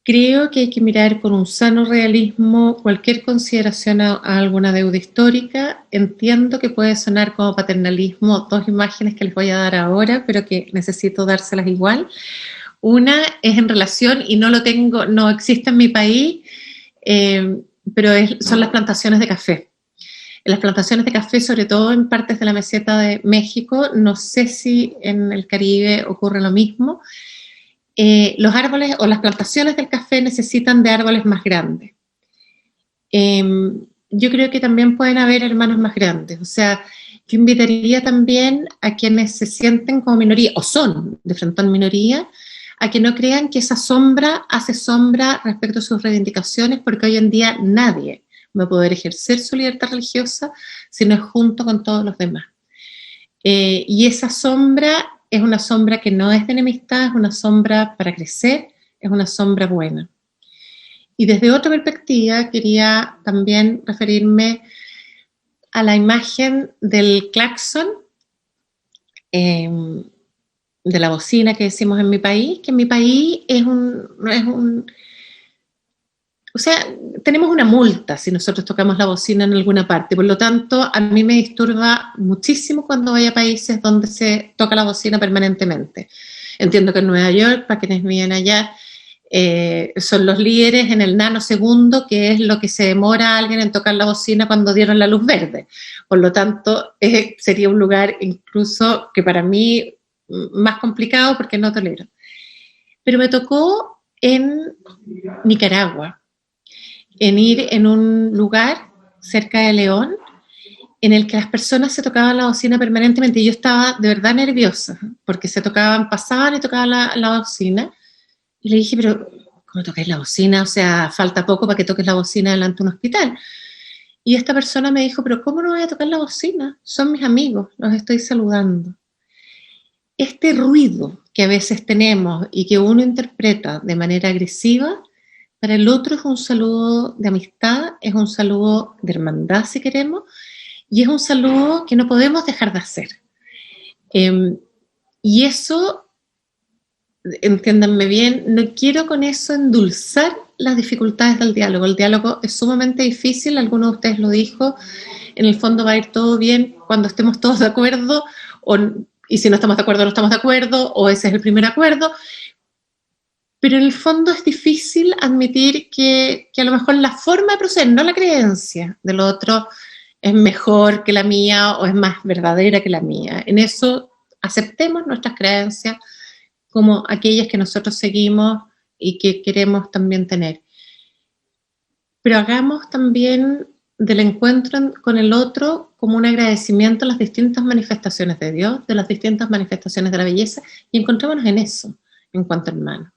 Speaker 6: Creo que hay que mirar con un sano realismo cualquier consideración a alguna deuda histórica. Entiendo que puede sonar como paternalismo, dos imágenes que les voy a dar ahora, pero que necesito dárselas igual. Una es en relación, y no existe en mi país, pero son las plantaciones de café. En las plantaciones de café, sobre todo en partes de la meseta de México, no sé si en el Caribe ocurre lo mismo, los árboles o las plantaciones del café necesitan de árboles más grandes. Yo creo que también pueden haber hermanos más grandes, o sea, yo invitaría también a quienes se sienten como minoría, o son de frente a minoría, a que no crean que esa sombra hace sombra respecto a sus reivindicaciones, porque hoy en día nadie va a poder ejercer su libertad religiosa si no es junto con todos los demás. Y esa sombra es una sombra que no es de enemistad, es una sombra para crecer, es una sombra buena. Y desde otra perspectiva quería también referirme a la imagen del claxon, de la bocina que decimos en mi país, que en mi país o sea, tenemos una multa si nosotros tocamos la bocina en alguna parte, por lo tanto, a mí me disturba muchísimo cuando voy a países donde se toca la bocina permanentemente. Entiendo que en Nueva York, para quienes viven allá, son los líderes en el nanosegundo, que es lo que se demora a alguien en tocar la bocina cuando dieron la luz verde. Por lo tanto, sería un lugar incluso que para mí más complicado porque no tolero. Pero me tocó en Nicaragua, en ir en un lugar cerca de León, en el que las personas se tocaban la bocina permanentemente, y yo estaba de verdad nerviosa, porque pasaban y tocaban la bocina, y le dije, pero ¿cómo tocáis la bocina? O sea, falta poco para que toques la bocina delante de un hospital. Y esta persona me dijo, pero ¿cómo no voy a tocar la bocina? Son mis amigos, los estoy saludando. Este ruido que a veces tenemos y que uno interpreta de manera agresiva, para el otro es un saludo de amistad, es un saludo de hermandad si queremos, y es un saludo que no podemos dejar de hacer. Y eso, entiéndanme bien, no quiero con eso endulzar las dificultades del diálogo. El diálogo es sumamente difícil, alguno de ustedes lo dijo, en el fondo va a ir todo bien cuando estemos todos de acuerdo, y si no estamos de acuerdo, no estamos de acuerdo, o ese es el primer acuerdo. Pero en el fondo es difícil admitir que a lo mejor la forma de proceder, no la creencia del otro, es mejor que la mía o es más verdadera que la mía. En eso aceptemos nuestras creencias como aquellas que nosotros seguimos y que queremos también tener. Pero hagamos también del encuentro con el otro como un agradecimiento a las distintas manifestaciones de Dios, de las distintas manifestaciones de la belleza, y encontrémonos en eso, en cuanto hermanos.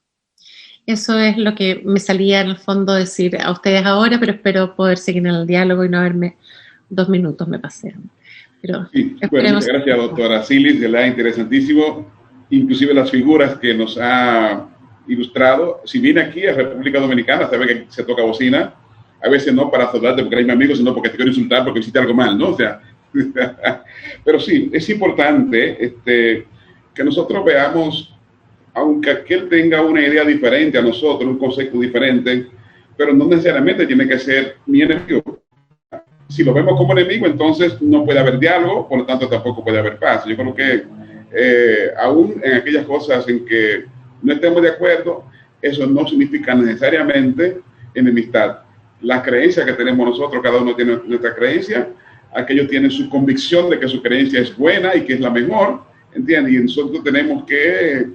Speaker 6: Eso es lo que me salía en el fondo decir a ustedes ahora, pero espero poder seguir en el diálogo y no haberme 2 minutos me pasé. Pero
Speaker 2: sí, bueno, muchas gracias, doctora Silis, de la interesantísimo, inclusive las figuras que nos ha ilustrado. Si viene aquí a República Dominicana, sabe que se toca bocina, a veces no para saludarte porque eres mi amigo, sino porque te quiero insultar porque hiciste algo mal, ¿no? O sea, pero sí, es importante que nosotros veamos, aunque aquel tenga una idea diferente a nosotros, un concepto diferente, pero no necesariamente tiene que ser mi enemigo. Si lo vemos como enemigo, entonces no puede haber diálogo, por lo tanto tampoco puede haber paz. Yo creo que aún en aquellas cosas en que no estemos de acuerdo, eso no significa necesariamente enemistad. Las creencias que tenemos nosotros, cada uno tiene nuestra creencia, aquellos tienen su convicción de que su creencia es buena y que es la mejor, ¿entiendes? Y nosotros tenemos que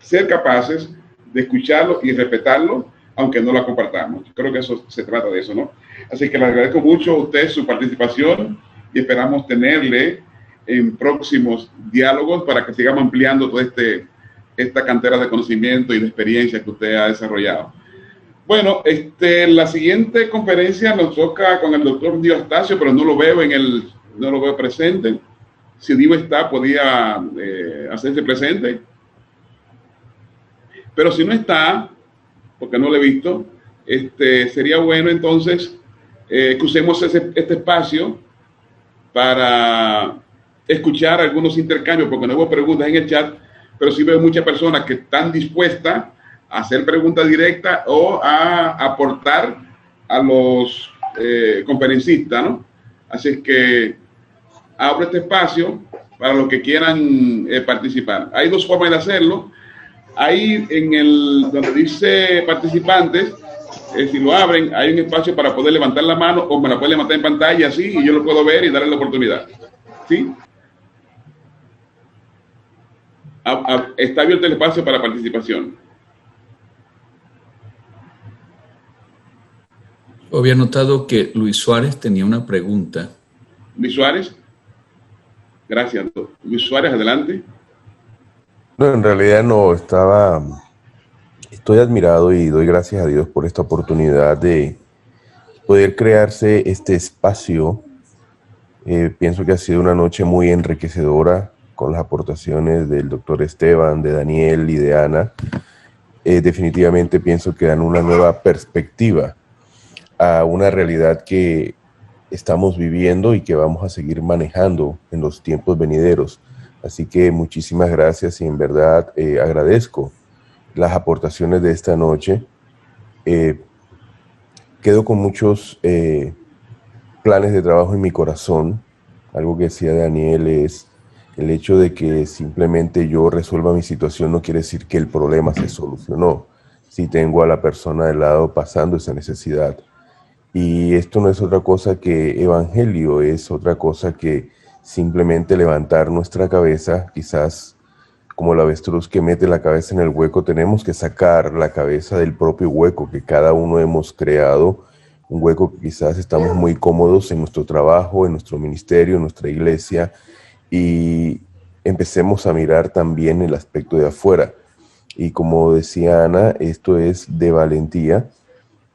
Speaker 2: ser capaces de escucharlo y respetarlo, aunque no la compartamos. Creo que eso se trata de eso, ¿no? Así que le agradezco mucho a usted su participación y esperamos tenerle en próximos diálogos para que sigamos ampliando toda esta cantera de conocimiento y de experiencia que usted ha desarrollado. Bueno, la siguiente conferencia nos toca con el doctor Dio Astacio, pero no lo veo presente. Si Dio está, podía hacerse presente. Pero si no está, porque no lo he visto, sería bueno entonces que usemos este espacio para escuchar algunos intercambios, porque no veo preguntas en el chat, pero sí veo muchas personas que están dispuestas a hacer preguntas directas o a aportar a los conferencistas, ¿no? Así es que abro este espacio para los que quieran participar. Hay 2 formas de hacerlo. Ahí donde dice participantes, si lo abren, hay un espacio para poder levantar la mano o me la puede levantar en pantalla así y yo lo puedo ver y darle la oportunidad. ¿Sí? Está abierto el espacio para participación.
Speaker 5: Había notado que Luis Suárez tenía una pregunta.
Speaker 2: Luis Suárez. Gracias. Luis Suárez, adelante.
Speaker 7: No, en realidad no, estoy admirado y doy gracias a Dios por esta oportunidad de poder crearse este espacio. Pienso que ha sido una noche muy enriquecedora con las aportaciones del doctor Esteban, de Daniel y de Ana. Definitivamente pienso que dan una nueva perspectiva a una realidad que estamos viviendo y que vamos a seguir manejando en los tiempos venideros. Así que muchísimas gracias y en verdad agradezco las aportaciones de esta noche. Quedo con muchos planes de trabajo en mi corazón. Algo que decía Daniel es el hecho de que simplemente yo resuelva mi situación no quiere decir que el problema se solucionó. si tengo a la persona de lado pasando esa necesidad. Y esto no es otra cosa que evangelio, es otra cosa que simplemente levantar nuestra cabeza, quizás como el avestruz que mete la cabeza en el hueco, tenemos que sacar la cabeza del propio hueco que cada uno hemos creado, un hueco que quizás estamos muy cómodos en nuestro trabajo, en nuestro ministerio, en nuestra iglesia, y empecemos a mirar también el aspecto de afuera. Y como decía Ana, esto es de valentía.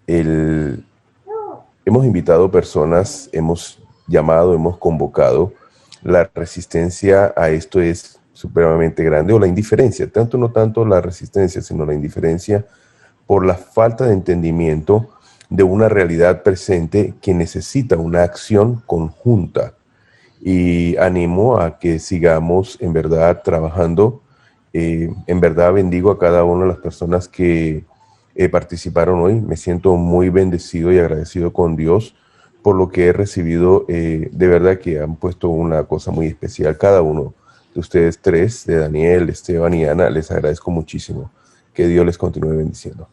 Speaker 7: Hemos invitado personas, hemos llamado, hemos convocado. La resistencia a esto es supremamente grande, o la indiferencia, no tanto la resistencia, sino la indiferencia por la falta de entendimiento de una realidad presente que necesita una acción conjunta. Y animo a que sigamos en verdad trabajando. En verdad bendigo a cada una de las personas que participaron hoy. Me siento muy bendecido y agradecido con Dios por lo que he recibido. De verdad que han puesto una cosa muy especial cada uno de ustedes tres, de Daniel, Esteban y Ana. Les agradezco muchísimo. Que Dios les continúe bendiciendo.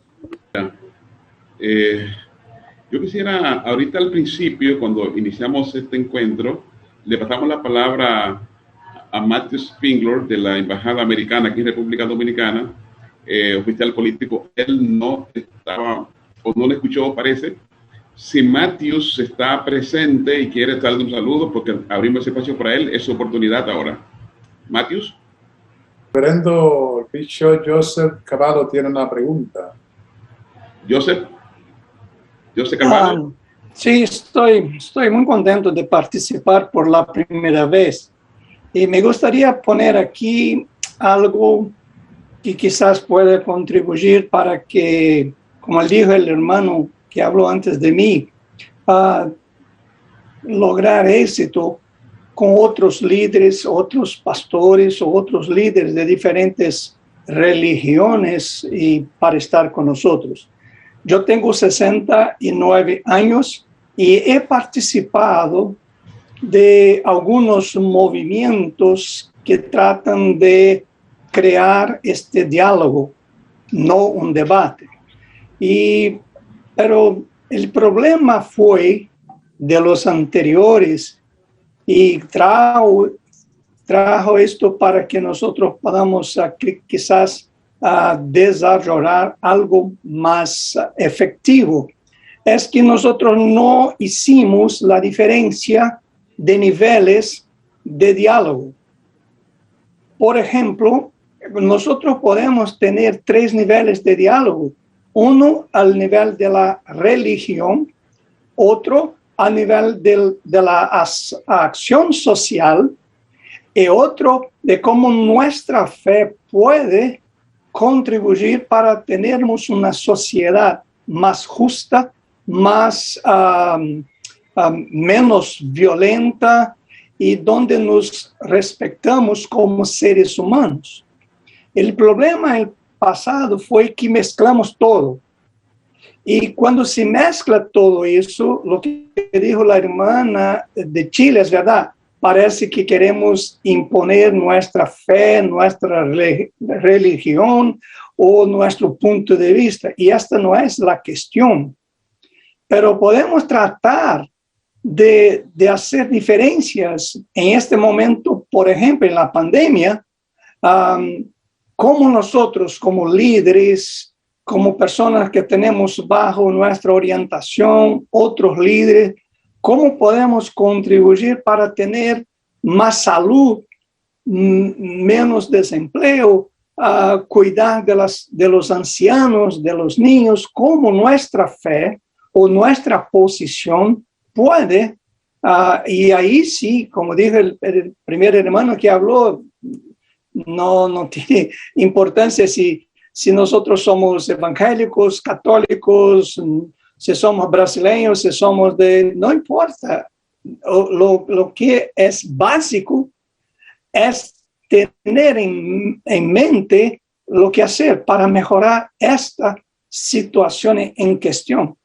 Speaker 2: Yo quisiera, ahorita al principio, cuando iniciamos este encuentro, le pasamos la palabra a Matthew Spingler de la Embajada Americana aquí en República Dominicana, oficial político. Él no estaba, o no le escuchó, parece. Si Matthews está presente y quiere darle un saludo, porque abrimos ese espacio para él, es su oportunidad ahora. Matthews.
Speaker 1: Reverendo Bishop Joseph Cavallo tiene una pregunta.
Speaker 2: Joseph Cavallo.
Speaker 8: Sí, estoy muy contento de participar por la primera vez. Y me gustaría poner aquí algo que quizás pueda contribuir para que, como dijo el hermano que habló antes de mí, lograr éxito con otros líderes, otros pastores o otros líderes de diferentes religiones y para estar con nosotros. Yo tengo 69 años y he participado de algunos movimientos que tratan de crear este diálogo, no un debate. Pero el problema fue de los anteriores y trajo esto para que nosotros podamos quizás desarrollar algo más efectivo. Es que nosotros no hicimos la diferencia de niveles de diálogo. Por ejemplo, nosotros podemos tener 3 niveles de diálogo. Uno al nivel de la religión, otro a nivel de la acción social y otro de cómo nuestra fe puede contribuir para tenermos una sociedad más justa, más menos violenta y donde nos respetamos como seres humanos. El problema en el pasado fue que mezclamos todo. Y cuando se mezcla todo eso, lo que dijo la hermana de Chile es verdad. Parece que queremos imponer nuestra fe, nuestra religión o nuestro punto de vista. Y esta no es la cuestión. Pero podemos tratar de hacer diferencias en este momento, por ejemplo, en la pandemia, como nosotros, como líderes, como personas que tenemos bajo nuestra orientación, otros líderes, ¿cómo podemos contribuir para tener más salud, menos desempleo, cuidar de los ancianos, de los niños? ¿Cómo nuestra fe o nuestra posición puede? Y ahí sí, como dijo el primer hermano que habló, no tiene importancia si nosotros somos evangélicos, católicos, si somos brasileños, si somos no importa. Lo que es básico es tener en mente lo que hacer para mejorar esta situación en cuestión.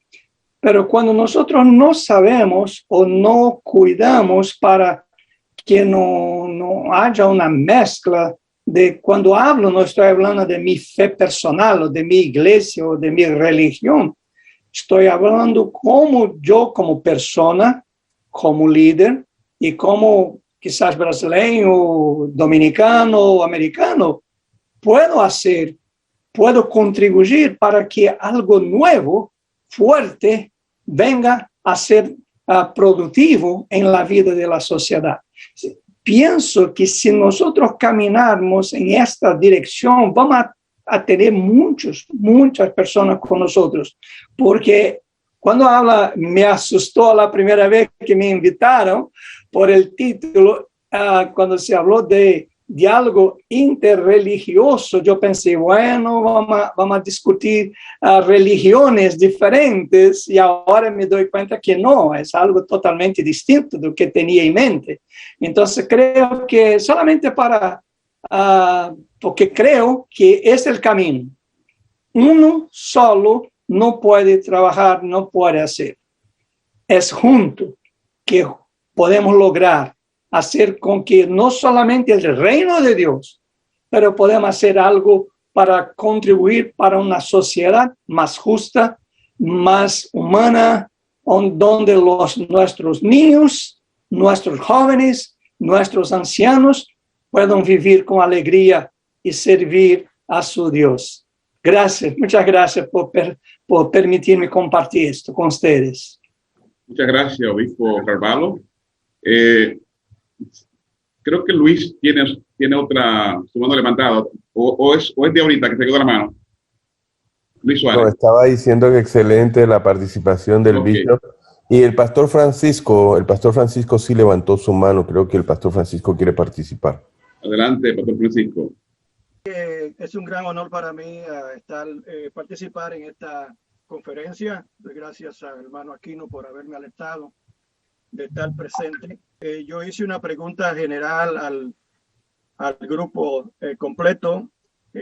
Speaker 8: Pero cuando nosotros no sabemos o no cuidamos para que no haya una mezcla de cuando hablo, no estoy hablando de mi fe personal o de mi iglesia o de mi religión. Estoy hablando como yo, como persona, como líder y como quizás brasileño, dominicano, americano, puedo contribuir para que algo nuevo, fuerte, venga a ser productivo en la vida de la sociedad. Pienso que si nosotros caminarmos en esta dirección, vamos a tener muchas personas con nosotros, porque cuando me asustó la primera vez que me invitaron por el título, cuando se habló de diálogo interreligioso, yo pensé, bueno, vamos a discutir religiones diferentes, y ahora me doy cuenta que no, es algo totalmente distinto de lo que tenía en mente. Entonces creo que solamente porque creo que es el camino. Uno solo no puede trabajar, no puede hacer. Es junto que podemos lograr hacer con que no solamente el reino de Dios, pero podemos hacer algo para contribuir para una sociedad más justa, más humana, donde nuestros niños, nuestros jóvenes, nuestros ancianos puedan vivir con alegría y servir a su Dios. Gracias, muchas gracias por permitirme compartir esto con ustedes.
Speaker 2: Muchas gracias, obispo Carvalho. Creo que Luis tiene otra, su mano levantada, o es de ahorita que se quedó la mano. Luis Suárez.
Speaker 7: No, estaba diciendo que excelente la participación del bishop. Y el pastor Francisco sí levantó su mano. Creo que el pastor Francisco quiere participar.
Speaker 2: Adelante, pastor Francisco.
Speaker 9: Es un gran honor para mí participar en esta conferencia. Gracias al hermano Aquino por haberme alertado de estar presente. Yo hice una pregunta general al grupo completo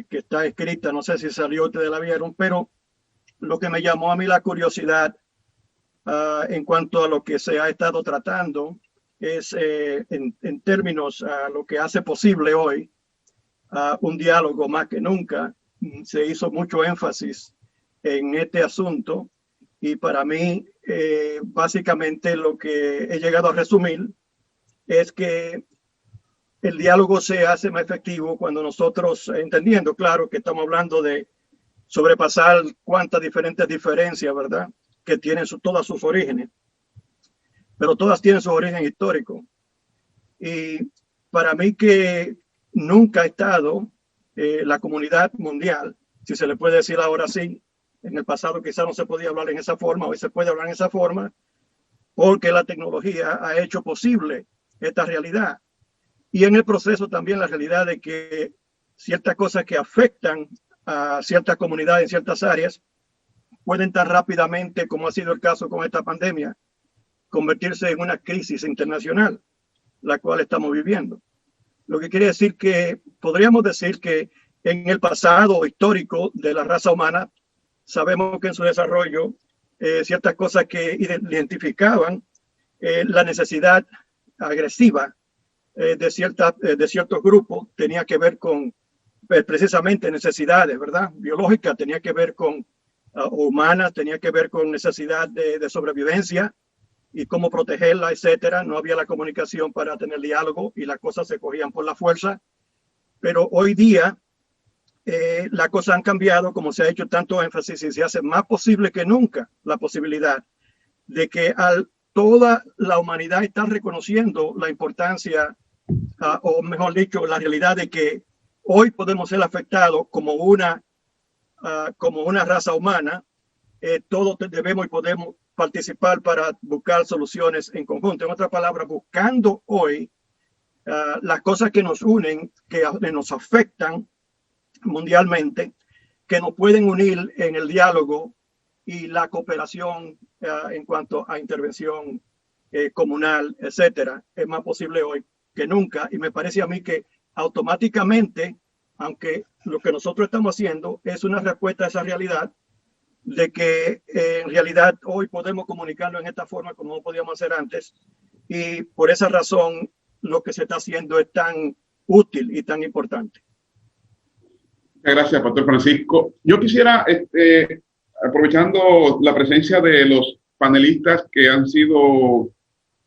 Speaker 9: que está escrita, no sé si salió, ustedes la vieron, pero lo que me llamó a mí la curiosidad en cuanto a lo que se ha estado tratando es en términos a lo que hace posible hoy un diálogo más que nunca. Se hizo mucho énfasis en este asunto y para mí básicamente lo que he llegado a resumir es que el diálogo se hace más efectivo cuando nosotros, entendiendo, claro, que estamos hablando de sobrepasar cuántas diferentes diferencias, ¿verdad?, que tienen todas sus orígenes, pero todas tienen su origen histórico. Y para mí que nunca ha estado la comunidad mundial, si se le puede decir ahora sí, en el pasado quizás no se podía hablar en esa forma, hoy se puede hablar en esa forma, porque la tecnología ha hecho posible esta realidad. Y en el proceso también la realidad de que ciertas cosas que afectan a ciertas comunidades en ciertas áreas pueden tan rápidamente, como ha sido el caso con esta pandemia, convertirse en una crisis internacional, la cual estamos viviendo. Lo que quiere decir que podríamos decir que en el pasado histórico de la raza humana, sabemos que en su desarrollo ciertas cosas que identificaban la necesidad agresiva de ciertos grupos tenía que ver con precisamente necesidades, ¿verdad?, biológicas, tenía que ver con humanas, tenía que ver con necesidad de sobrevivencia y cómo protegerla, etcétera. No había la comunicación para tener diálogo y las cosas se cogían por la fuerza. Pero hoy día las cosas han cambiado, como se ha hecho tanto énfasis, y se hace más posible que nunca la posibilidad de que toda la humanidad está reconociendo la importancia, o mejor dicho, la realidad de que hoy podemos ser afectados como una raza humana. Todos debemos y podemos participar para buscar soluciones en conjunto. En otras palabras, buscando hoy las cosas que nos unen, que nos afectan mundialmente, que nos pueden unir en el diálogo y la cooperación en cuanto a intervención comunal, etcétera. Es más posible hoy que nunca, y me parece a mí que automáticamente, aunque lo que nosotros estamos haciendo es una respuesta a esa realidad, de que en realidad hoy podemos comunicarlo en esta forma como no podíamos hacer antes, y por esa razón lo que se está haciendo es tan útil y tan importante.
Speaker 2: Muchas gracias, Pastor Francisco. Yo quisiera, aprovechando la presencia de los panelistas que han sido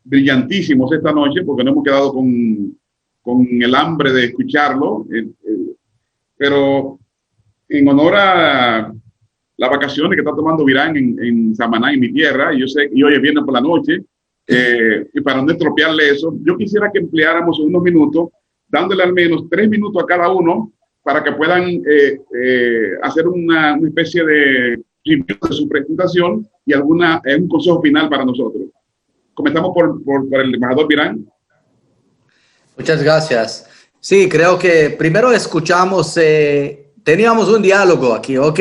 Speaker 2: brillantísimos esta noche, porque no hemos quedado con el hambre de escucharlo, pero en honor a las vacaciones que está tomando Virán en Samaná, en mi tierra, y yo sé que hoy es viernes por la noche, y para no estropearle eso, yo quisiera que empleáramos unos minutos, dándole al menos 3 minutos a cada uno, para que puedan hacer una especie de review de su presentación y un consejo final para nosotros. Comenzamos por el embajador Virán.
Speaker 4: Muchas gracias. Sí, creo que primero escuchamos, teníamos un diálogo aquí, ¿ok?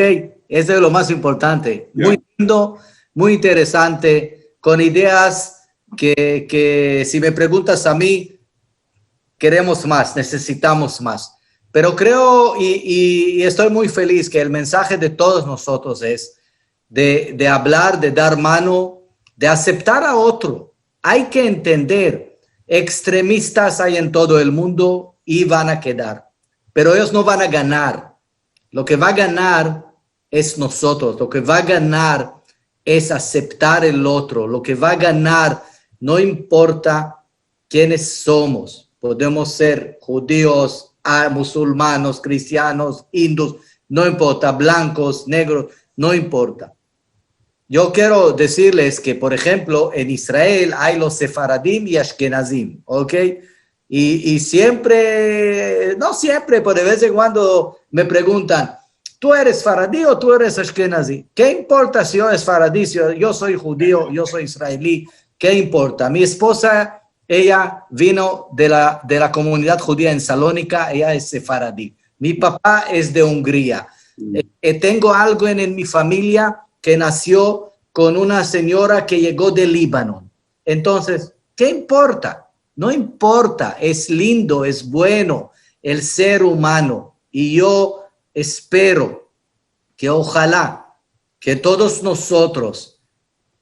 Speaker 4: Eso es lo más importante. Yeah. Muy lindo, muy interesante, con ideas que si me preguntas a mí, queremos más, necesitamos más. Pero creo y estoy muy feliz que el mensaje de todos nosotros es de hablar, de dar mano, de aceptar a otro. Hay que entender, extremistas hay en todo el mundo y van a quedar, pero ellos no van a ganar. Lo que va a ganar es nosotros, lo que va a ganar es aceptar el otro, lo que va a ganar no importa quiénes somos, podemos ser judíos, musulmanos, cristianos, hindús, no importa, blancos, negros, no importa. Yo quiero decirles que, por ejemplo, en Israel hay los sefaradim y ashkenazim, ¿ok? Y siempre, no siempre, pero de vez en cuando me preguntan, ¿tú eres faradí o tú eres ashkenazí? ¿Qué importa si yo soy faradí, si yo soy judío, yo soy israelí? ¿Qué importa? Mi esposa, ella vino de la comunidad judía en Salónica, ella es sefaradí. Mi papá es de Hungría. Tengo algo en mi familia que nació con una señora que llegó de Líbano. Entonces, ¿qué importa? No importa, es lindo, es bueno el ser humano. Y yo espero que ojalá que todos nosotros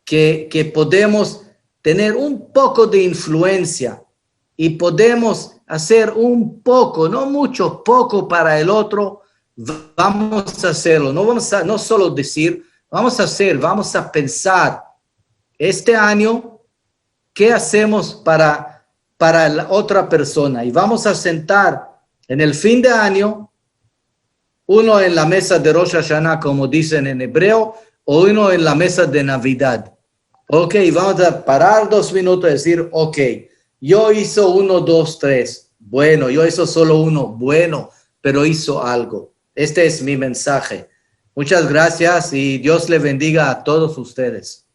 Speaker 4: que podemos tener un poco de influencia y podemos hacer un poco, no mucho, poco para el otro, vamos a hacerlo. No solo decir, vamos a hacer, vamos a pensar este año qué hacemos para la otra persona y vamos a sentar en el fin de año uno en la mesa de Rosh Hashanah, como dicen en hebreo, o uno en la mesa de Navidad. Ok, vamos a parar 2 minutos y decir, ok, yo hizo 1, 2, 3. Bueno, yo hizo solo 1. Bueno, pero hizo algo. Este es mi mensaje. Muchas gracias y Dios le bendiga a todos ustedes.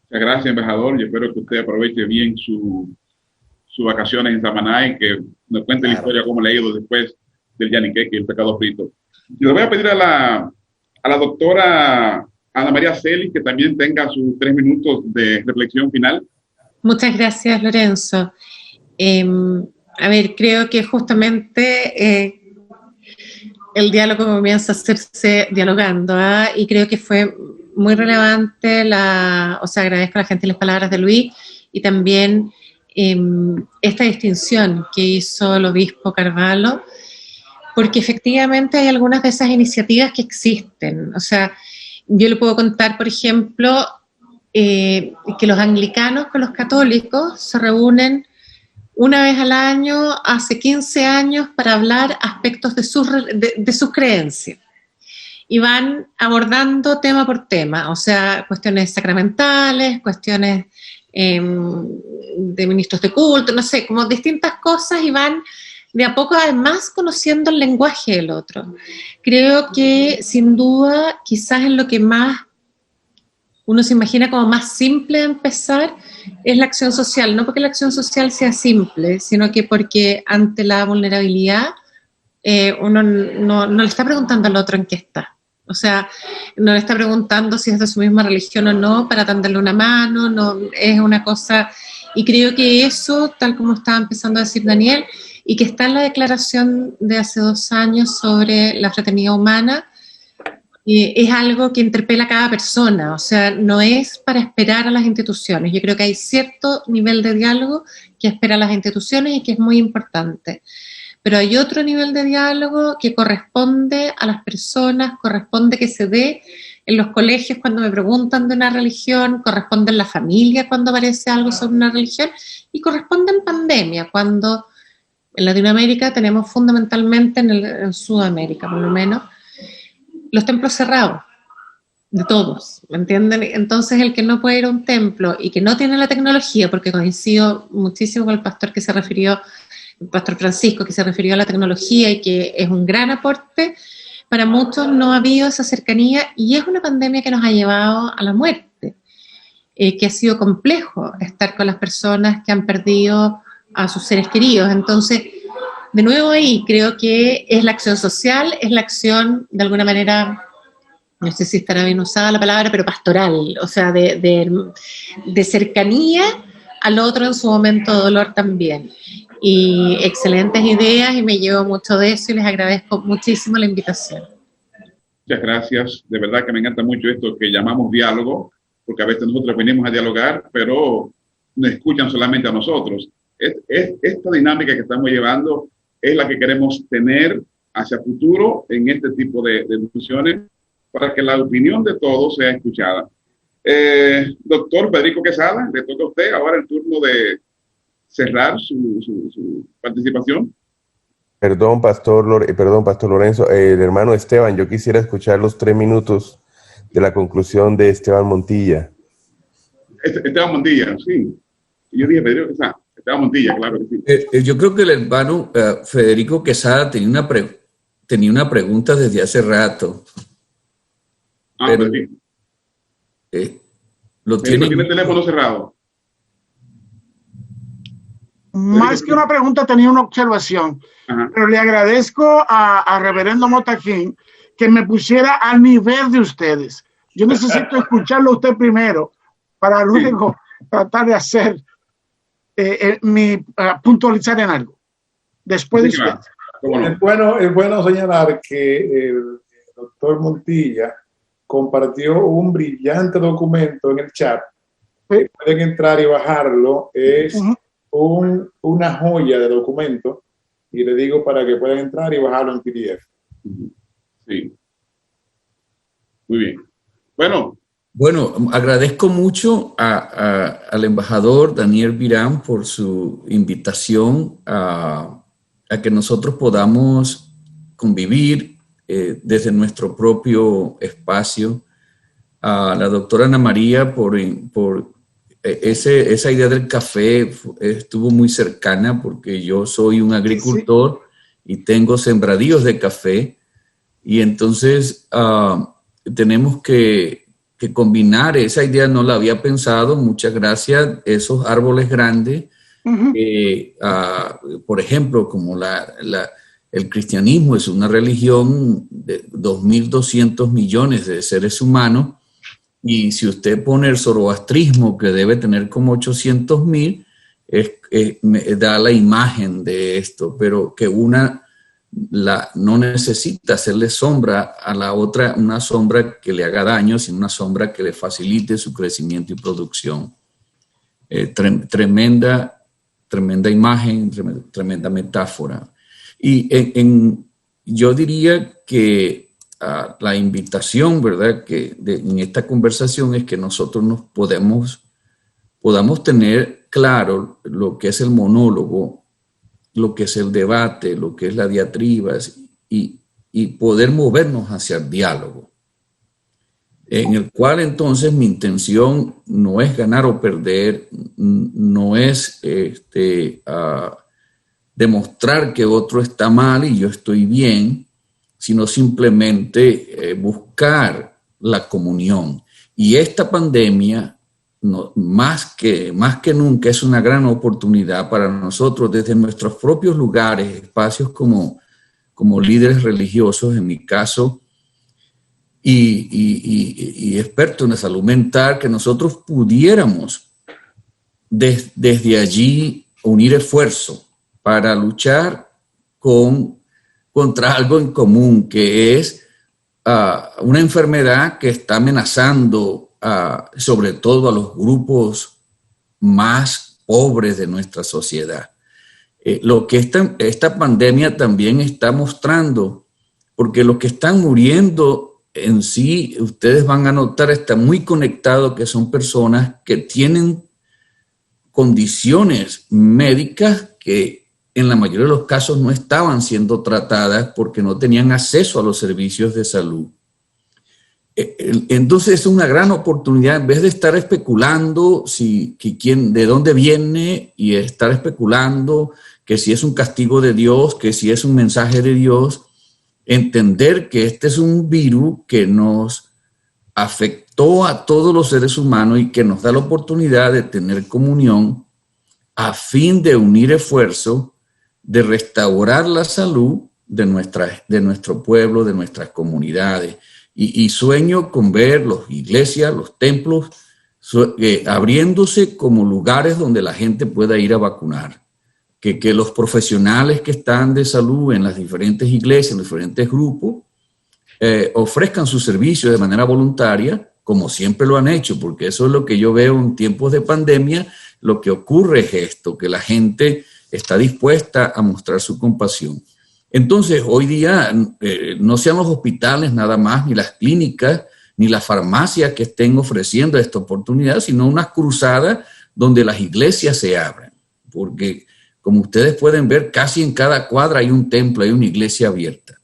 Speaker 2: Muchas gracias, embajador. Yo espero que usted aproveche bien sus vacaciones en Samaná y que nos cuente la historia cómo le ha ido después del yaniqueque y el pescado frito. Yo le voy a pedir a la doctora Ana María Celis que también tenga sus 3 minutos de reflexión final.
Speaker 6: Muchas gracias, Lorenzo. A ver, creo que justamente el diálogo comienza a hacerse dialogando, ¿eh? Y creo que fue muy relevante agradezco las gentiles palabras de Luis y también esta distinción que hizo el obispo Carvalho, porque efectivamente hay algunas de esas iniciativas que existen. O sea, yo le puedo contar, por ejemplo, que los anglicanos con los católicos se reúnen una vez al año, hace 15 años, para hablar aspectos de sus creencias. Y van abordando tema por tema, o sea, cuestiones sacramentales, cuestiones de ministros de culto, no sé, como distintas cosas, y van de a poco además conociendo el lenguaje del otro. Creo que sin duda quizás en lo que más uno se imagina como más simple de empezar es la acción social, no porque la acción social sea simple, sino que porque ante la vulnerabilidad uno no le está preguntando al otro en qué está. O sea, no le está preguntando si es de su misma religión o no para tenderle una mano, no es una cosa. Y creo que eso, tal como estaba empezando a decir Daniel, y que está en la declaración de hace 2 años sobre la fraternidad humana, es algo que interpela a cada persona. O sea, no es para esperar a las instituciones. Yo creo que hay cierto nivel de diálogo que espera a las instituciones y que es muy importante. pero hay otro nivel de diálogo que corresponde a las personas, corresponde que se dé en los colegios cuando me preguntan de una religión, corresponde en la familia cuando aparece algo sobre una religión, y corresponde en pandemia, cuando en Latinoamérica tenemos fundamentalmente, en Sudamérica por lo menos, los templos cerrados, de todos, ¿me entienden? Entonces el que no puede ir a un templo y que no tiene la tecnología, porque coincido muchísimo con el pastor que se refirió, el pastor Francisco, que se refirió a la tecnología y que es un gran aporte, para muchos no ha habido esa cercanía y es una pandemia que nos ha llevado a la muerte, que ha sido complejo estar con las personas que han perdido a sus seres queridos. Entonces, de nuevo ahí creo que es la acción social, es la acción de alguna manera, no sé si estará bien usada la palabra, pero pastoral, o sea, de cercanía al otro en su momento de dolor también. Y excelentes ideas y me llevo mucho de eso y les agradezco muchísimo la invitación.
Speaker 2: Muchas gracias. De verdad que me encanta mucho esto que llamamos diálogo, porque a veces nosotros venimos a dialogar, pero nos escuchan solamente a nosotros. Esta dinámica que estamos llevando es la que queremos tener hacia futuro en este tipo de discusiones para que la opinión de todos sea escuchada. Doctor Federico Quesada, le toca a usted ahora el turno de cerrar su participación.
Speaker 7: Perdón, Pastor Lorenzo. El hermano Esteban, yo quisiera escuchar los 3 minutos de la conclusión de Esteban Montilla.
Speaker 2: Esteban Montilla, sí. Yo dije Federico Quesada. Esteban Montilla, claro que sí.
Speaker 5: Yo creo que el hermano Federico Quesada tenía una pregunta desde hace rato.
Speaker 2: Pero sí. Tiene el teléfono cerrado.
Speaker 3: Más que una pregunta, tenía una observación. Ajá. Pero le agradezco a Reverendo Motaquín que me pusiera al nivel de ustedes. Yo necesito escucharlo a usted primero para luego tratar de hacer puntualizar en algo. Después de usted.
Speaker 1: Es bueno señalar que el doctor Montilla compartió un brillante documento en el chat. Sí. Pueden entrar y bajarlo. Es una joya de documento y le digo para que puedan entrar y bajarlo en PDF.
Speaker 2: Sí. Muy bien.
Speaker 5: Bueno, agradezco mucho al embajador Daniel Virán por su invitación a que nosotros podamos convivir desde nuestro propio espacio. A la doctora Ana María por esa idea del café estuvo muy cercana porque yo soy un agricultor y tengo sembradíos de café y entonces tenemos que combinar esa idea, no la había pensado, muchas gracias, esos árboles grandes, por ejemplo, como el cristianismo es una religión de 2.200 millones de seres humanos. Y si usted pone el zoroastrismo, que debe tener como 800.000, me da la imagen de esto, pero que no necesita hacerle sombra a la otra, una sombra que le haga daño, sino una sombra que le facilite su crecimiento y producción. Tremenda imagen, tremenda metáfora. Y yo diría que la invitación, ¿verdad?, en esta conversación es que nosotros podamos tener claro lo que es el monólogo, lo que es el debate, lo que es la diatriba y poder movernos hacia el diálogo, en el cual entonces mi intención no es ganar o perder, no es demostrar que otro está mal y yo estoy bien, sino simplemente buscar la comunión. Y esta pandemia, más que nunca, es una gran oportunidad para nosotros desde nuestros propios lugares, espacios como líderes religiosos, en mi caso, y expertos en la salud mental, que nosotros pudiéramos desde allí unir esfuerzo para luchar contra algo en común, que es una enfermedad que está amenazando sobre todo a los grupos más pobres de nuestra sociedad. lo que esta pandemia también está mostrando, porque los que están muriendo en sí, ustedes van a notar, está muy conectado que son personas que tienen condiciones médicas que en la mayoría de los casos no estaban siendo tratadas porque no tenían acceso a los servicios de salud. Entonces es una gran oportunidad, en vez de estar especulando de dónde viene y estar especulando que si es un castigo de Dios, que si es un mensaje de Dios, entender que este es un virus que nos afectó a todos los seres humanos y que nos da la oportunidad de tener comunión a fin de unir esfuerzos, de restaurar la salud de nuestro pueblo, de nuestras comunidades. Y sueño con ver las iglesias, los templos, abriéndose como lugares donde la gente pueda ir a vacunar. Que los profesionales que están de salud en las diferentes iglesias, en los diferentes grupos, ofrezcan sus servicios de manera voluntaria, como siempre lo han hecho, porque eso es lo que yo veo en tiempos de pandemia. Lo que ocurre es esto, que la gente está dispuesta a mostrar su compasión. Entonces, hoy día no sean los hospitales nada más, ni las clínicas, ni las farmacias que estén ofreciendo esta oportunidad, sino unas cruzadas donde las iglesias se abran. Porque, como ustedes pueden ver, casi en cada cuadra hay un templo, hay una iglesia abierta.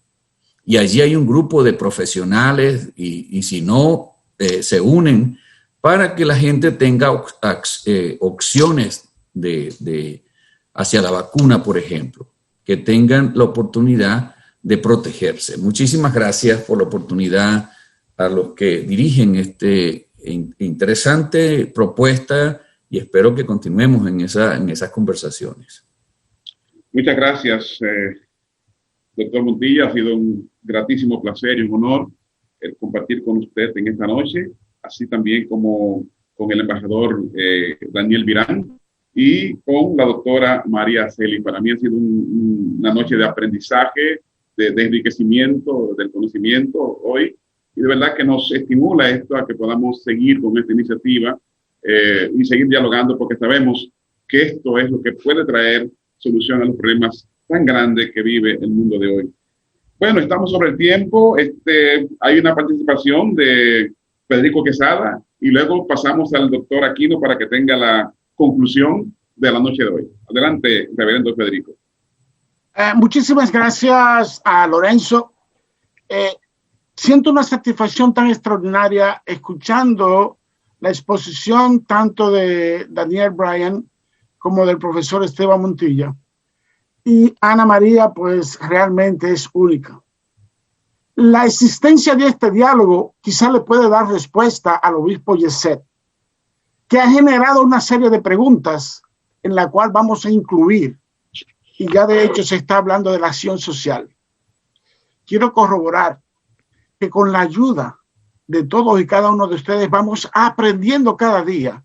Speaker 5: Y allí hay un grupo de profesionales y si no, se unen para que la gente tenga opciones hacia la vacuna, por ejemplo, que tengan la oportunidad de protegerse. Muchísimas gracias por la oportunidad a los que dirigen este interesante propuesta y espero que continuemos en esas conversaciones.
Speaker 2: Muchas gracias, doctor Montilla. Ha sido un gratísimo placer y un honor el compartir con usted en esta noche, así también como con el embajador Daniel Virán y con la doctora María Celi. Para mí ha sido una noche de aprendizaje, de enriquecimiento del conocimiento hoy, y de verdad que nos estimula esto a que podamos seguir con esta iniciativa y seguir dialogando, porque sabemos que esto es lo que puede traer solución a los problemas tan grandes que vive el mundo de hoy. Bueno, estamos sobre el tiempo. Hay una participación de Federico Quesada y luego pasamos al doctor Aquino para que tenga la conclusión de la noche de hoy. Adelante, reverendo Federico.
Speaker 3: Muchísimas gracias a Lorenzo. Siento una satisfacción tan extraordinaria escuchando la exposición tanto de Daniel Bryan como del profesor Esteban Montilla. Y Ana María, pues realmente es única. La existencia de este diálogo quizá le puede dar respuesta al obispo Yeset, que ha generado una serie de preguntas en la cual vamos a incluir, y ya de hecho se está hablando de la acción social. Quiero corroborar que con la ayuda de todos y cada uno de ustedes vamos aprendiendo cada día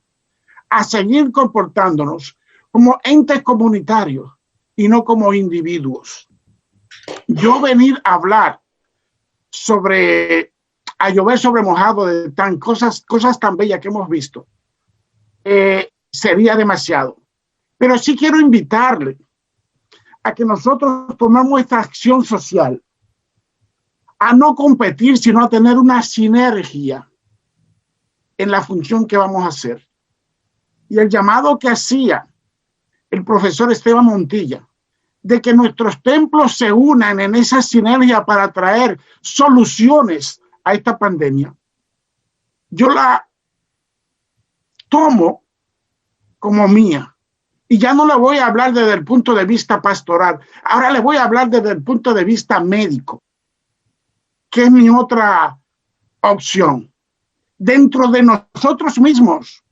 Speaker 3: a seguir comportándonos como entes comunitarios y no como individuos. Yo venir a hablar a llover sobre mojado de cosas tan bellas que hemos visto, sería demasiado. Pero sí quiero invitarle a que nosotros tomemos esta acción social, a no competir, sino a tener una sinergia en la función que vamos a hacer. Y el llamado que hacía el profesor Esteban Montilla, de que nuestros templos se unan en esa sinergia para traer soluciones a esta pandemia, yo la tomo como mía. Y ya no le voy a hablar desde el punto de vista pastoral, ahora le voy a hablar desde el punto de vista médico, que es mi otra opción. Dentro de nosotros mismos,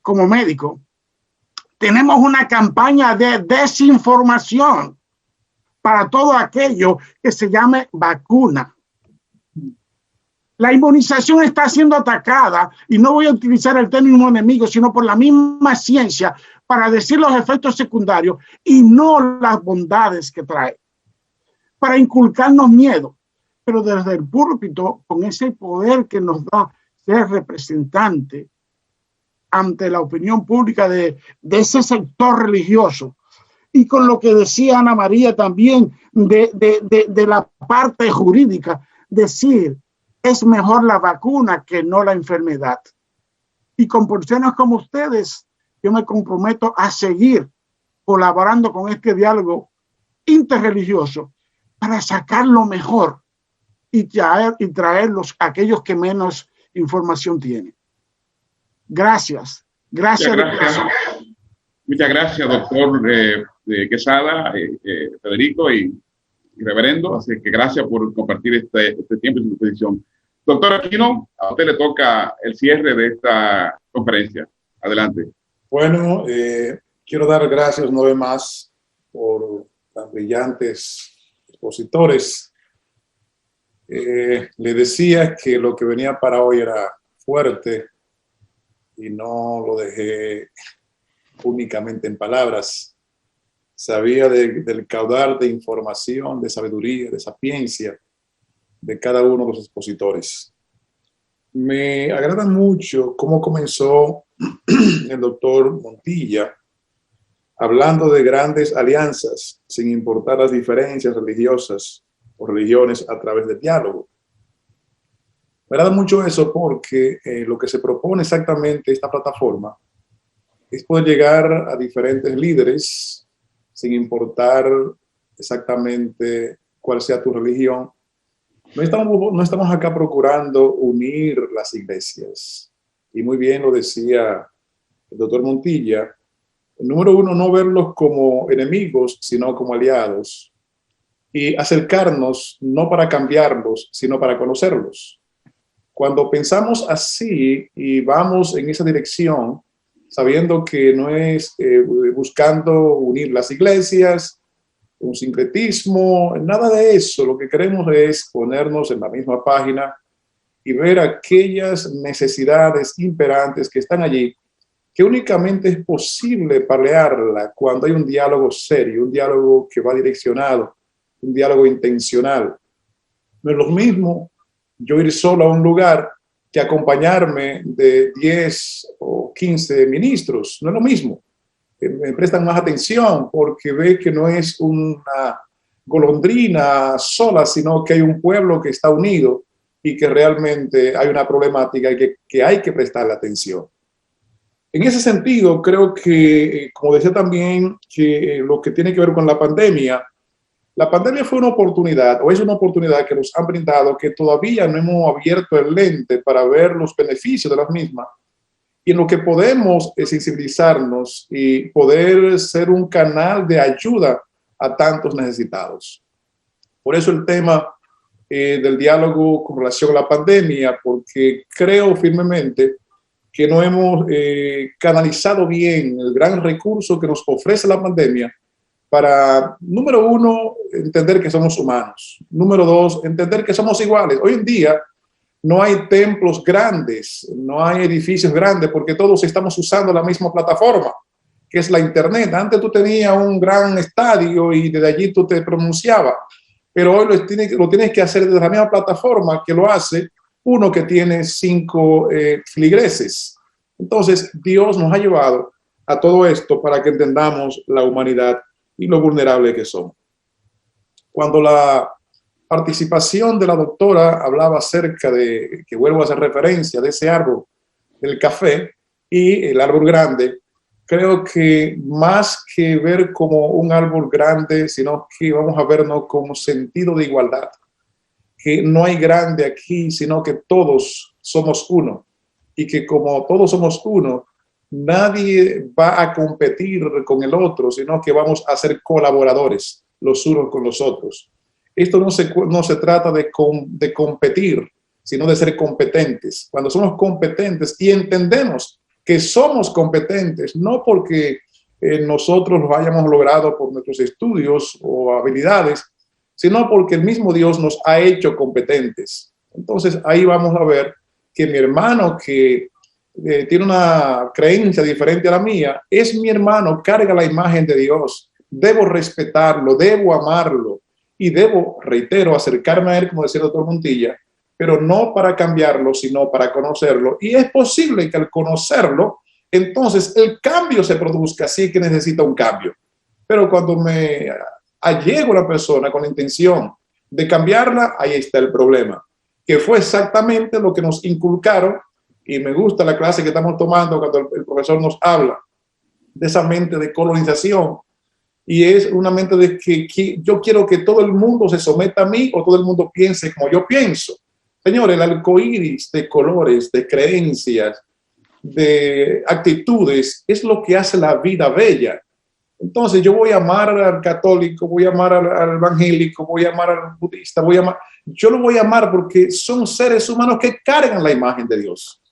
Speaker 3: como médico, tenemos una campaña de desinformación para todo aquello que se llame vacuna. La inmunización está siendo atacada, y no voy a utilizar el término enemigo, sino por la misma ciencia, para decir los efectos secundarios y no las bondades que trae, para inculcarnos miedo, pero desde el púlpito, con ese poder que nos da ser representante ante la opinión pública de ese sector religioso, y con lo que decía Ana María también de la parte jurídica, decir, es mejor la vacuna que no la enfermedad. Y con personas como ustedes, yo me comprometo a seguir colaborando con este diálogo interreligioso para sacar lo mejor y traerlos a aquellos que menos información tienen. Gracias. Gracias.
Speaker 2: Muchas gracias, doctor Quesada, Federico y reverendo. Así que gracias por compartir este tiempo y su disposición. Doctor Aquino, a usted le toca el cierre de esta conferencia. Adelante.
Speaker 1: Bueno, quiero dar gracias una vez más por tan brillantes expositores. Le decía que lo que venía para hoy era fuerte y no lo dejé únicamente en palabras. Sabía del caudal de información, de sabiduría, de sapiencia de cada uno de los expositores. Me agrada mucho cómo comenzó el doctor Montilla hablando de grandes alianzas, sin importar las diferencias religiosas o religiones a través del diálogo. Me agrada mucho eso porque lo que se propone exactamente esta plataforma es poder llegar a diferentes líderes sin importar exactamente cuál sea tu religión. No estamos acá procurando unir las iglesias. Y muy bien lo decía el doctor Montilla. Número uno, no verlos como enemigos, sino como aliados. Y acercarnos no para cambiarlos, sino para conocerlos. Cuando pensamos así y vamos en esa dirección, sabiendo que no es buscando unir las iglesias, un sincretismo, nada de eso. Lo que queremos es ponernos en la misma página y ver aquellas necesidades imperantes que están allí, que únicamente es posible paliarla cuando hay un diálogo serio, un diálogo que va direccionado, un diálogo intencional. No es lo mismo yo ir solo a un lugar que acompañarme de 10 o 15 ministros. No es lo mismo. Me prestan más atención porque ve que no es una golondrina sola, sino que hay un pueblo que está unido y que realmente hay una problemática que hay que prestarle atención. En ese sentido, creo que, como decía también, que lo que tiene que ver con la pandemia fue una oportunidad, o es una oportunidad que nos han brindado, que todavía no hemos abierto el lente para ver los beneficios de las mismas, y en lo que podemos es sensibilizarnos y poder ser un canal de ayuda a tantos necesitados. Por eso el tema del diálogo con relación a la pandemia, porque creo firmemente que no hemos canalizado bien el gran recurso que nos ofrece la pandemia para, número uno, entender que somos humanos. Número dos, entender que somos iguales. Hoy en día no hay templos grandes, no hay edificios grandes, porque todos estamos usando la misma plataforma, que es la Internet. Antes tú tenías un gran estadio y desde allí tú te pronunciabas, pero hoy lo tienes que hacer desde la misma plataforma que lo hace uno que tiene 5 feligreses. Entonces, Dios nos ha llevado a todo esto para que entendamos la humanidad y lo vulnerable que somos. Cuando la participación de la doctora hablaba acerca de, que vuelvo a hacer referencia, de ese árbol del café y el árbol grande, creo que más que ver como un árbol grande, sino que vamos a vernos como sentido de igualdad, que no hay grande aquí, sino que todos somos uno, y que como todos somos uno, nadie va a competir con el otro, sino que vamos a ser colaboradores los unos con los otros. Esto no se trata de competir, sino de ser competentes. Cuando somos competentes y entendemos que somos competentes, no porque nosotros lo hayamos logrado por nuestros estudios o habilidades, sino porque el mismo Dios nos ha hecho competentes. Entonces ahí vamos a ver que mi hermano que tiene una creencia diferente a la mía, es mi hermano, carga la imagen de Dios. Debo respetarlo, debo amarlo y debo, reitero, acercarme a él, como decía el doctor Montilla, pero no para cambiarlo, sino para conocerlo. Y es posible que al conocerlo, entonces el cambio se produzca, así que necesita un cambio. Pero cuando me allego a la persona con la intención de cambiarla, ahí está el problema, que fue exactamente lo que nos inculcaron. Y me gusta la clase que estamos tomando cuando el profesor nos habla de esa mente de colonización. Y es una mente de que yo quiero que todo el mundo se someta a mí o todo el mundo piense como yo pienso. Señores, el arcoíris de colores, de creencias, de actitudes, es lo que hace la vida bella. Entonces yo voy a amar al católico, voy a amar al evangélico, voy a amar al budista, yo lo voy a amar porque son seres humanos que cargan la imagen de Dios.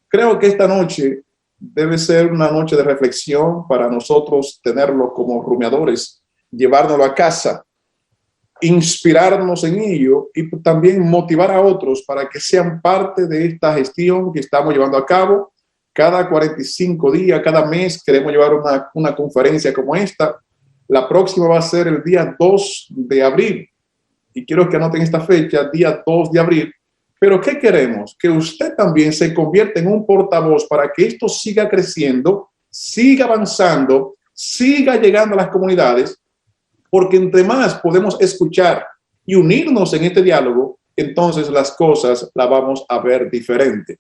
Speaker 1: Creo que esta noche debe ser una noche de reflexión para nosotros, tenerlo como rumiadores, llevárnoslo a casa, inspirarnos en ello y también motivar a otros para que sean parte de esta gestión que estamos llevando a cabo. Cada 45 días, cada mes queremos llevar una conferencia como esta. La próxima va a ser el día 2 de abril y quiero que anoten esta fecha, día 2 de abril. Pero ¿qué queremos? Que usted también se convierta en un portavoz para que esto siga creciendo, siga avanzando, siga llegando a las comunidades, porque entre más podemos escuchar y unirnos en este diálogo, entonces las cosas las vamos a ver diferente.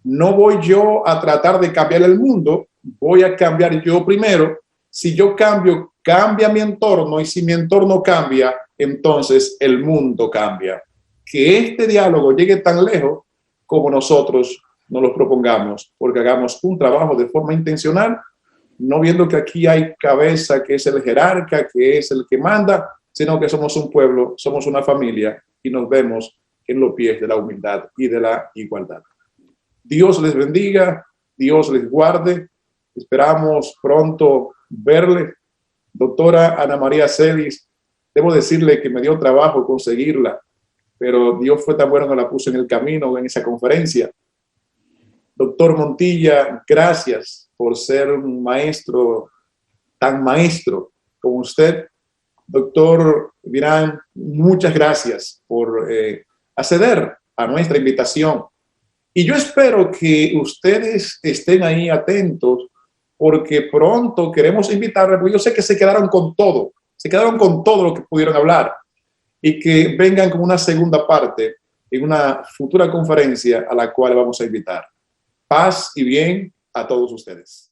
Speaker 1: No voy yo a tratar de cambiar el mundo, voy a cambiar yo primero. Si yo cambio, cambia mi entorno, y si mi entorno cambia, entonces el mundo cambia. Que este diálogo llegue tan lejos como nosotros nos lo propongamos, porque hagamos un trabajo de forma intencional, no viendo que aquí hay cabeza que es el jerarca, que es el que manda, sino que somos un pueblo, somos una familia y nos vemos en los pies de la humildad y de la igualdad. Dios les bendiga, Dios les guarde. Esperamos pronto verle. Doctora Ana María Celis, debo decirle que me dio trabajo conseguirla, pero Dios fue tan bueno que la puso en el camino en esa conferencia. Doctor Montilla, gracias por ser un maestro, tan maestro como usted. Doctor Virán, muchas gracias por acceder a nuestra invitación. Y yo espero que ustedes estén ahí atentos, porque pronto queremos invitarles, porque yo sé que se quedaron con todo lo que pudieron hablar, y que vengan con una segunda parte en una futura conferencia a la cual vamos a invitar. Paz y bien a todos ustedes.